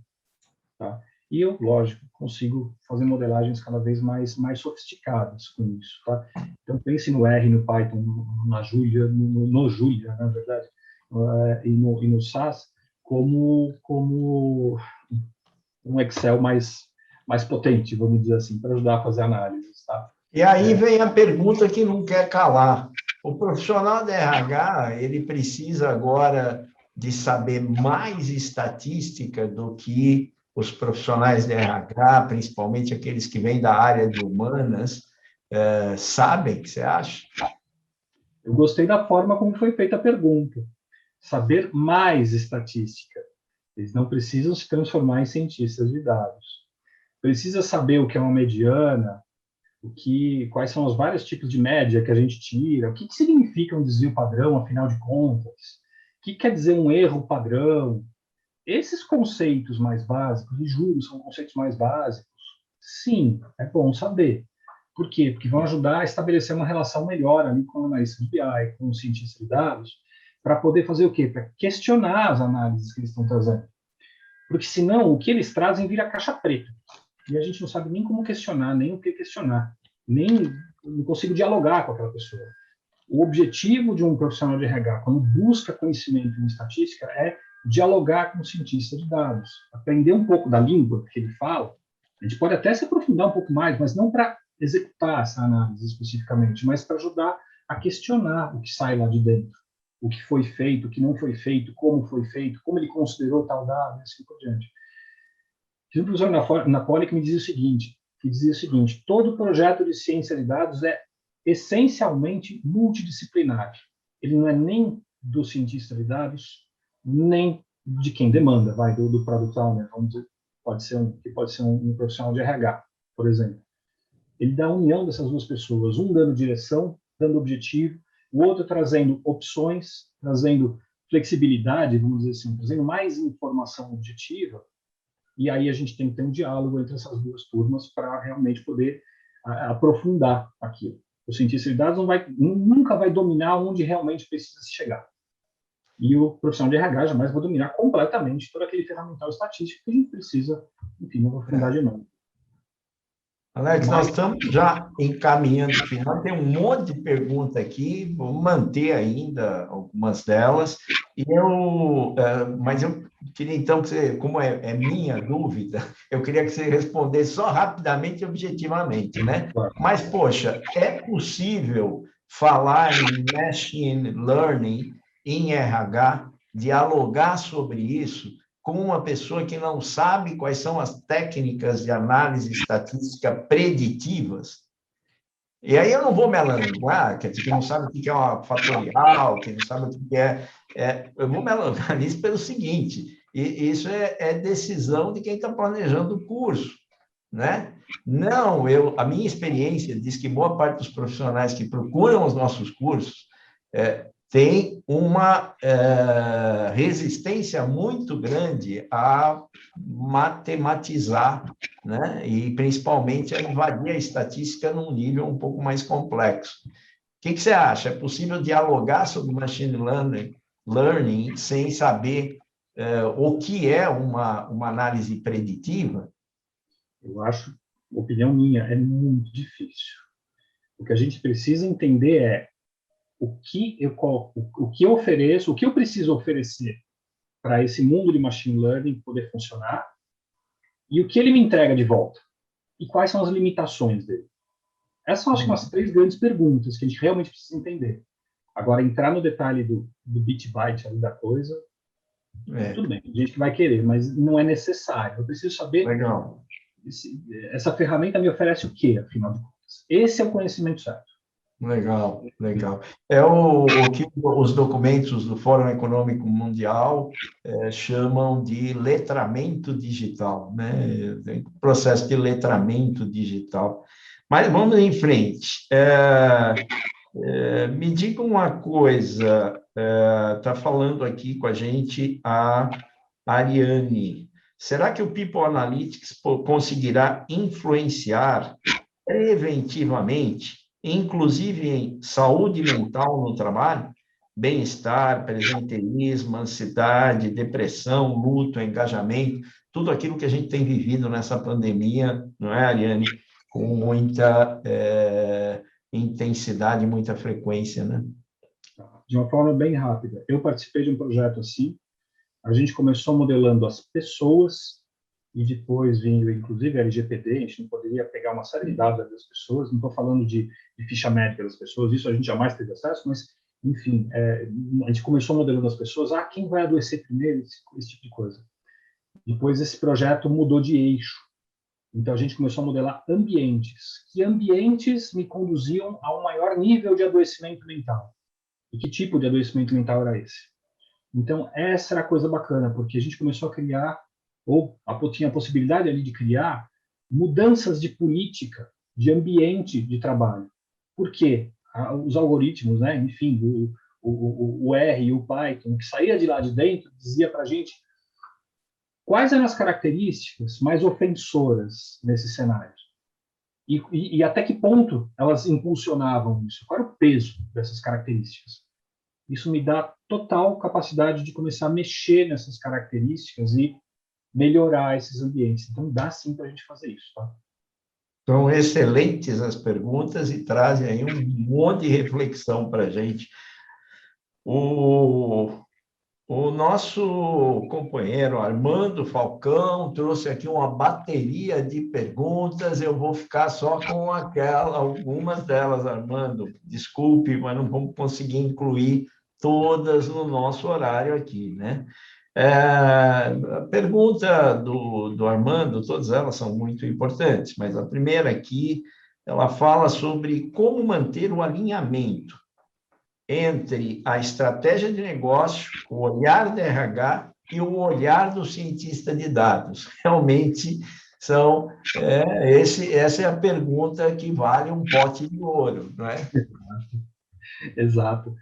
Tá? E eu, lógico, consigo fazer modelagens cada vez mais sofisticadas com isso. Tá? Então, pense no R, no Python, na Julia, no Julia, na verdade, e no SAS, como um Excel mais potente, vamos dizer assim, para ajudar a fazer análises. Tá? E aí vem a pergunta que não quer calar. O profissional de RH, ele precisa agora de saber mais estatística do que os profissionais de RH, principalmente aqueles que vêm da área de humanas, sabem, o que você acha? Eu gostei da forma como foi feita a pergunta. Saber mais estatística. Eles não precisam se transformar em cientistas de dados. Precisa saber o que é uma mediana, quais são os vários tipos de média que a gente tira, o que significa um desvio padrão, afinal de contas, o que quer dizer um erro padrão. Esses conceitos mais básicos, e juros são conceitos mais básicos, sim, é bom saber. Por quê? Porque vão ajudar a estabelecer uma relação melhor ali com o analista de BI, com o cientista de dados, para poder fazer o quê? Para questionar as análises que eles estão trazendo. Porque senão o que eles trazem vira caixa preta. E a gente não sabe nem como questionar, nem o que questionar, nem não consigo dialogar com aquela pessoa. O objetivo de um profissional de RH, quando busca conhecimento em estatística, é dialogar com o cientista de dados, aprender um pouco da língua que ele fala. A gente pode até se aprofundar um pouco mais, mas não para executar essa análise especificamente, mas para ajudar a questionar o que sai lá de dentro, o que foi feito, o que não foi feito, como ele considerou tal dado, e assim por diante. Tive um professor na Poli que me dizia o seguinte, todo projeto de ciência de dados é essencialmente multidisciplinar. Ele não é nem do cientista de dados, nem de quem demanda, do product owner, vamos dizer, pode ser um profissional de RH, por exemplo. Ele dá a união dessas duas pessoas, um dando direção, dando objetivo, o outro trazendo opções, trazendo flexibilidade, vamos dizer assim, trazendo mais informação objetiva. E aí a gente tem que ter um diálogo entre essas duas turmas para realmente poder aprofundar aquilo. O cientista de dados nunca vai dominar onde realmente precisa se chegar. E o profissional de RH jamais vai dominar completamente todo aquele ferramental estatístico que a gente precisa, enfim, não aprofundar de novo. Alex, nós estamos já encaminhando o final, tem um monte de perguntas aqui, vou manter ainda algumas delas, mas eu queria então que você, como é minha dúvida, eu queria que você respondesse só rapidamente e objetivamente, né? Mas, poxa, é possível falar em machine learning em RH, dialogar sobre isso, com uma pessoa que não sabe quais são as técnicas de análise estatística preditivas? E aí eu não vou me alongar, quer dizer, que não sabe o que é uma fatorial, que não sabe o que é... eu vou me alongar nisso pelo seguinte, e isso é decisão de quem está planejando o curso, né? Não, a minha experiência diz que boa parte dos profissionais que procuram os nossos cursos tem uma resistência muito grande a matematizar, né? E principalmente a invadir a estatística num nível um pouco mais complexo. O que você acha? É possível dialogar sobre machine learning sem saber o que é uma análise preditiva? Eu acho, opinião minha, é muito difícil. O que a gente precisa entender é o que eu ofereço, o que eu preciso oferecer para esse mundo de machine learning poder funcionar e o que ele me entrega de volta e quais são as limitações dele. Essas são, acho que, as 3 grandes perguntas que a gente realmente precisa entender. Agora, entrar no detalhe do bit byte ali da coisa, tudo bem, tem gente que vai querer, mas não é necessário. Eu preciso saber, Legal. essa ferramenta me oferece o quê, afinal de contas? Esse é o conhecimento certo. Legal, legal. É o que os documentos do Fórum Econômico Mundial chamam de letramento digital, né? Processo de letramento digital. Mas vamos em frente. Me diga uma coisa, está falando aqui com a gente a Ariane. Será que o People Analytics conseguirá influenciar preventivamente, inclusive em saúde mental no trabalho, bem-estar, presenteísmo, ansiedade, depressão, luto, engajamento, tudo aquilo que a gente tem vivido nessa pandemia, não é, Ariane? Com muita intensidade, muita frequência, né? De uma forma bem rápida. Eu participei de um projeto assim. A gente começou modelando as pessoas e depois vindo, inclusive, a LGPD. A gente não poderia pegar uma série de dados das pessoas. Não estou falando de ficha médica das pessoas, isso a gente jamais teve acesso, mas, enfim, a gente começou modelando as pessoas. Quem vai adoecer primeiro? Esse tipo de coisa. Depois, esse projeto mudou de eixo. Então, a gente começou a modelar ambientes. Que ambientes me conduziam a um maior nível de adoecimento mental? E que tipo de adoecimento mental era esse? Então, essa era a coisa bacana, porque a gente começou a criar, ou tinha a possibilidade ali de criar, mudanças de política, de ambiente de trabalho. Por quê? Os algoritmos, né? Enfim, o R e o Python, que saía de lá de dentro, dizia para a gente quais eram as características mais ofensoras nesses cenários. E até que ponto elas impulsionavam isso? Qual era o peso dessas características? Isso me dá total capacidade de começar a mexer nessas características e melhorar esses ambientes. Então, dá sim para a gente fazer isso. Tá? São excelentes as perguntas e trazem aí um monte de reflexão para a gente. O nosso companheiro Armando Falcão trouxe aqui uma bateria de perguntas, eu vou ficar só com algumas delas, Armando. Desculpe, mas não vamos conseguir incluir todas no nosso horário aqui, né? A pergunta do Armando, todas elas são muito importantes, mas a primeira aqui, ela fala sobre como manter o alinhamento entre a estratégia de negócio, o olhar do RH e o olhar do cientista de dados. Realmente, essa é a pergunta que vale um pote de ouro, não é? Exato.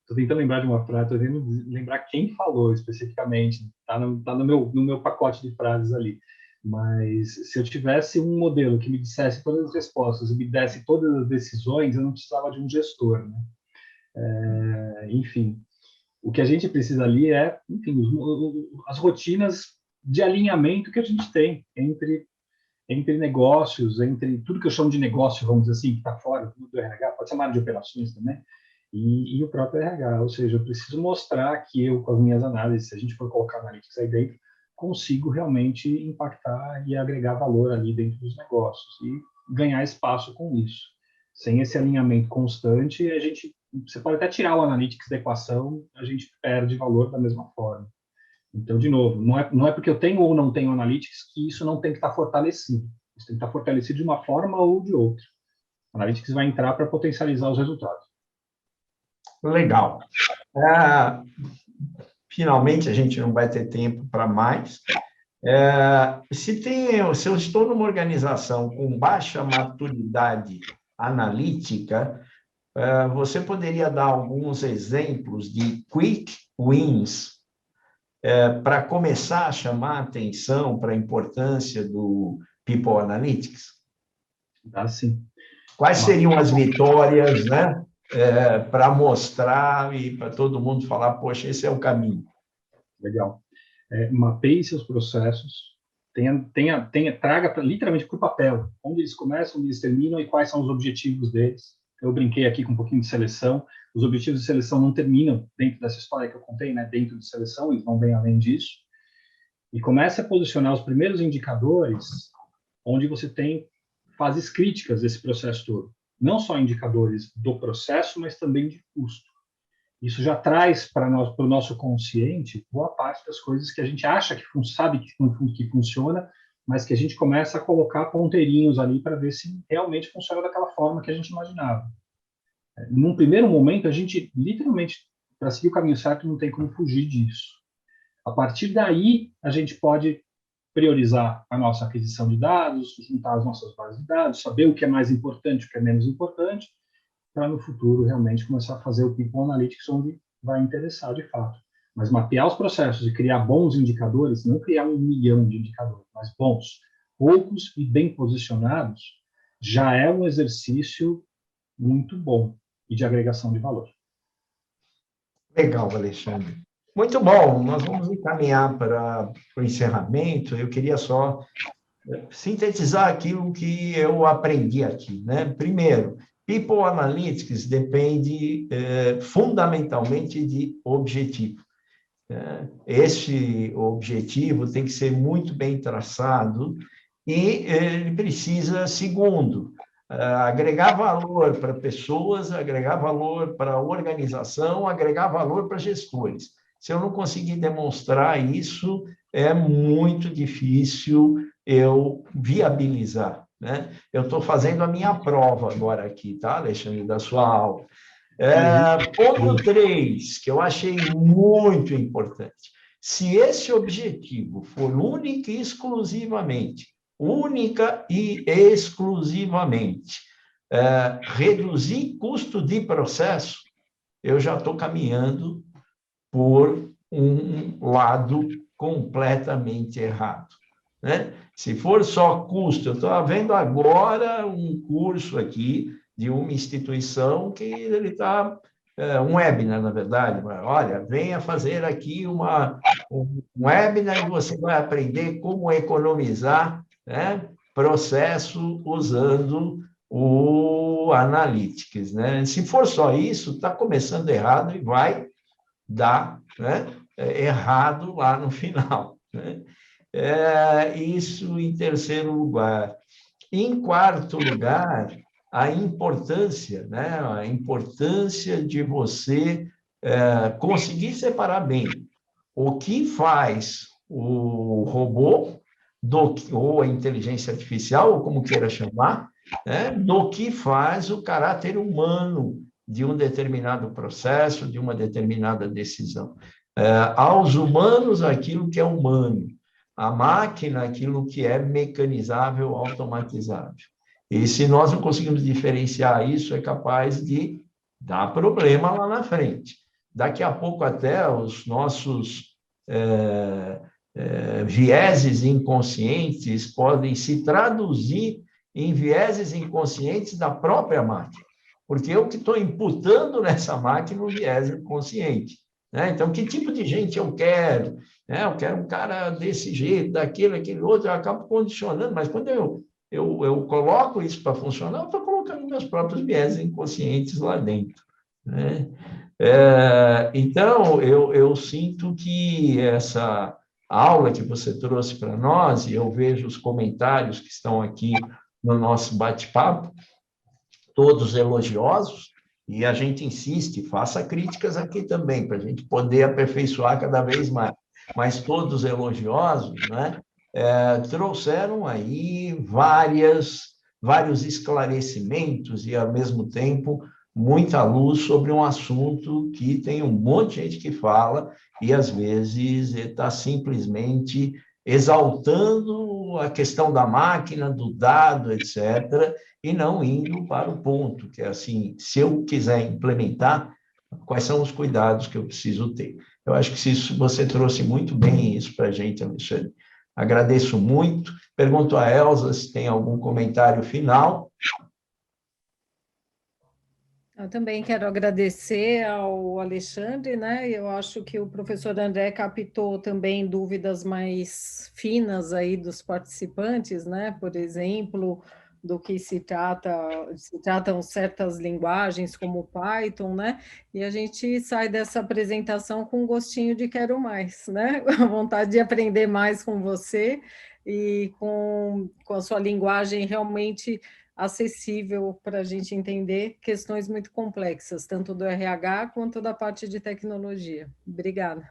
Estou tentando lembrar de uma frase, estou tentando lembrar quem falou especificamente, está no meu pacote de frases ali. Mas se eu tivesse um modelo que me dissesse todas as respostas e me desse todas as decisões, eu não precisava de um gestor, né? Enfim, o que a gente precisa ali é, enfim, as rotinas de alinhamento que a gente tem entre negócios, entre tudo que eu chamo de negócio, vamos dizer assim, que está fora do RH, pode ser uma área de operações também, e o próprio RH. Ou seja, eu preciso mostrar que eu, com as minhas análises, se a gente for colocar analytics aí dentro, consigo realmente impactar e agregar valor ali dentro dos negócios e ganhar espaço com isso. Sem esse alinhamento constante, você pode até tirar o analytics da equação, a gente perde valor da mesma forma. Então, de novo, não é porque eu tenho ou não tenho analytics que isso não tem que estar fortalecido. Isso tem que estar fortalecido de uma forma ou de outra. O analytics vai entrar para potencializar os resultados. Legal. Finalmente, a gente não vai ter tempo para mais. Se eu estou numa organização com baixa maturidade analítica, você poderia dar alguns exemplos de quick wins para começar a chamar a atenção para a importância do People Analytics? Dá sim. Quais seriam as vitórias, né, para mostrar e para todo mundo falar, poxa, esse é o caminho? Legal. Mapeie seus processos, traga literalmente para o papel, onde eles começam, onde eles terminam e quais são os objetivos deles. Eu brinquei aqui com um pouquinho de seleção. Os objetivos de seleção não terminam dentro dessa história que eu contei, né? Dentro de seleção, eles vão bem além disso. E comece a posicionar os primeiros indicadores onde você tem fases críticas desse processo todo. não só indicadores do processo, mas também de custo. Isso já traz para o nosso consciente boa parte das coisas que a gente acha que sabe que funciona, mas que a gente começa a colocar ponteirinhos ali para ver se realmente funciona daquela forma que a gente imaginava. Num primeiro momento, a gente, literalmente, para seguir o caminho certo, não tem como fugir disso. A partir daí, a gente pode priorizar a nossa aquisição de dados, juntar as nossas bases de dados, saber o que é mais importante, o que é menos importante, para no futuro realmente começar a fazer o People Analytics onde vai interessar de fato. Mas mapear os processos e criar bons indicadores, não criar 1 milhão de indicadores, mas bons, poucos e bem posicionados, já é um exercício muito bom e de agregação de valor. Legal, Alexandre. Muito bom, nós vamos encaminhar para o encerramento. Eu queria só sintetizar aquilo que eu aprendi aqui, né? Primeiro, People Analytics depende fundamentalmente de objetivo. Esse objetivo tem que ser muito bem traçado e ele precisa, segundo, agregar valor para pessoas, agregar valor para a organização, agregar valor para gestores. Se eu não conseguir demonstrar isso, é muito difícil eu viabilizar, né? Eu estou fazendo a minha prova agora aqui, tá, Alexandre, da sua aula. Ponto 3, que eu achei muito importante. Se esse objetivo for única e exclusivamente, reduzir custo de processo, eu já estou caminhando por um lado completamente errado, né? Se for só custo, eu estou vendo agora um curso aqui de uma instituição que ele está, um webinar, na verdade, olha, venha fazer aqui um webinar e você vai aprender como economizar, né, processo usando o Analytics, né? Se for só isso, está começando errado e vai dar, né, errado lá no final, né? Isso em terceiro lugar. Em quarto lugar, a importância, né? A importância de você conseguir separar bem o que faz o robô ou a inteligência artificial, ou como queira chamar, né? Do que faz o caráter humano de um determinado processo, de uma determinada decisão. Aos humanos, aquilo que é humano, a máquina, aquilo que é mecanizável, automatizável. E se nós não conseguimos diferenciar isso, é capaz de dar problema lá na frente. Daqui a pouco até os nossos vieses inconscientes podem se traduzir em vieses inconscientes da própria máquina, porque eu que estou imputando nessa máquina um viés inconsciente, né? Então, que tipo de gente eu quero? Eu quero um cara desse jeito, daquele, aquele outro, eu acabo condicionando, mas quando eu coloco isso para funcionar, eu estou colocando meus próprios viés inconscientes lá dentro, né? Então, eu sinto que essa aula que você trouxe para nós, e eu vejo os comentários que estão aqui no nosso bate-papo, todos elogiosos, e a gente insiste, faça críticas aqui também, para a gente poder aperfeiçoar cada vez mais, mas todos elogiosos, né? Trouxeram aí vários esclarecimentos e, ao mesmo tempo, muita luz sobre um assunto que tem um monte de gente que fala e, às vezes, está simplesmente exaltando a questão da máquina, do dado, etc., e não indo para o ponto, que é assim, se eu quiser implementar, quais são os cuidados que eu preciso ter? Eu acho que você trouxe muito bem isso para a gente, Alexandre. Agradeço muito. Pergunto a Elza se tem algum comentário final. Eu também quero agradecer ao Alexandre, né? Eu acho que o professor André captou também dúvidas mais finas aí dos participantes, né? Por exemplo, do que se tratam certas linguagens como o Python, né? E a gente sai dessa apresentação com um gostinho de quero mais, né? A vontade de aprender mais com você e com a sua linguagem realmente acessível para a gente entender questões muito complexas, tanto do RH quanto da parte de tecnologia. Obrigada.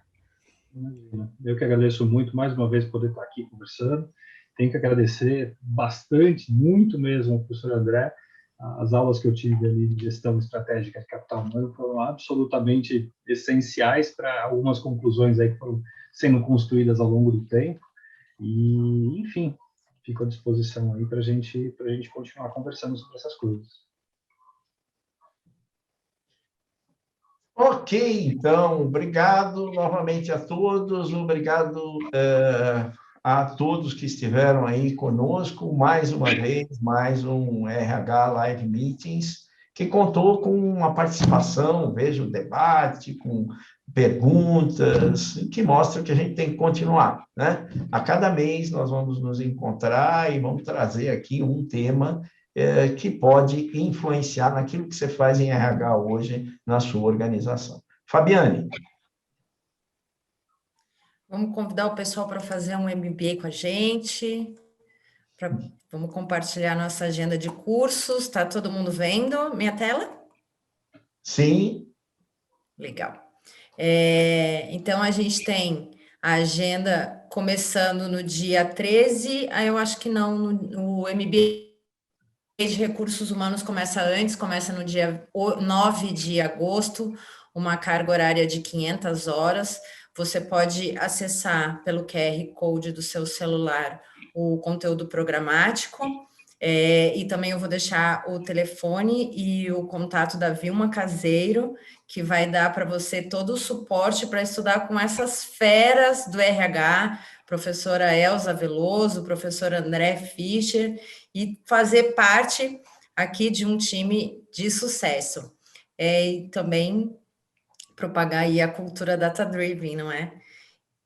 Eu que agradeço muito, mais uma vez, poder estar aqui conversando. Tenho que agradecer bastante, muito mesmo, ao professor André. As aulas que eu tive ali de gestão estratégica de capital humano foram absolutamente essenciais para algumas conclusões aí que foram sendo construídas ao longo do tempo. E, enfim, fico à disposição aí para a gente continuar conversando sobre essas coisas. Ok, então, obrigado novamente a todos, obrigado a todos que estiveram aí conosco, mais uma vez, mais um RH Live Meetings, que contou com uma participação, veja o debate, com perguntas, que mostra que a gente tem que continuar, né? A cada mês nós vamos nos encontrar e vamos trazer aqui um tema que pode influenciar naquilo que você faz em RH hoje na sua organização. Fabiane. Vamos convidar o pessoal para fazer um MBA com a gente, vamos compartilhar nossa agenda de cursos. Está todo mundo vendo minha tela? Sim. Legal. Então, a gente tem a agenda começando no dia 13, eu acho que não, no MBA de Recursos Humanos começa antes, começa no dia 9 de agosto, uma carga horária de 500 horas. Você pode acessar pelo QR Code do seu celular o conteúdo programático, e também eu vou deixar o telefone e o contato da Vilma Caseiro, que vai dar para você todo o suporte para estudar com essas feras do RH, professora Elza Veloso, professor André Fischer, e fazer parte aqui de um time de sucesso. E também propagar aí a cultura data-driven, não é?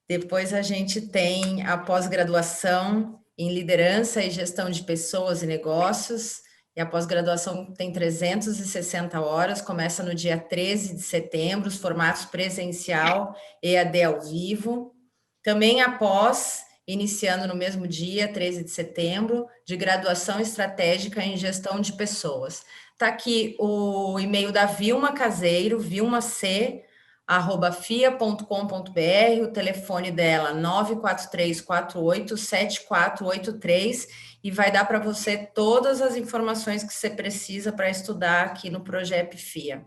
Depois a gente tem a pós-graduação em liderança e gestão de pessoas e negócios, e a pós-graduação tem 360 horas, começa no dia 13 de setembro, os formatos presencial, EAD ao vivo. Também a pós, iniciando no mesmo dia, 13 de setembro, de graduação estratégica em gestão de pessoas. Está aqui o e-mail da Vilma Caseiro, vilmac@fia.com.br, o telefone dela 943487483, e vai dar para você todas as informações que você precisa para estudar aqui no Projeto FIA.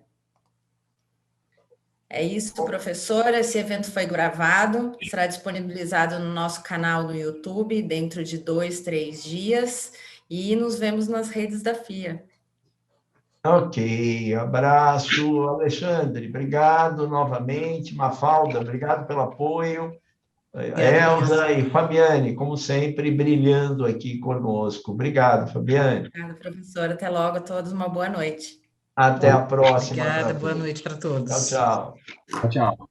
É isso, professora. Esse evento foi gravado, será disponibilizado no nosso canal no YouTube dentro de 2, 3 dias, e nos vemos nas redes da FIA. Ok, abraço, Alexandre, obrigado novamente, Mafalda, obrigado pelo apoio, Elza e Fabiane, como sempre, brilhando aqui conosco. Obrigado, Fabiane. Obrigada, professora. Até logo a todos, uma boa noite. Até a próxima. Obrigada, boa noite para todos. Tchau, tchau. Tchau.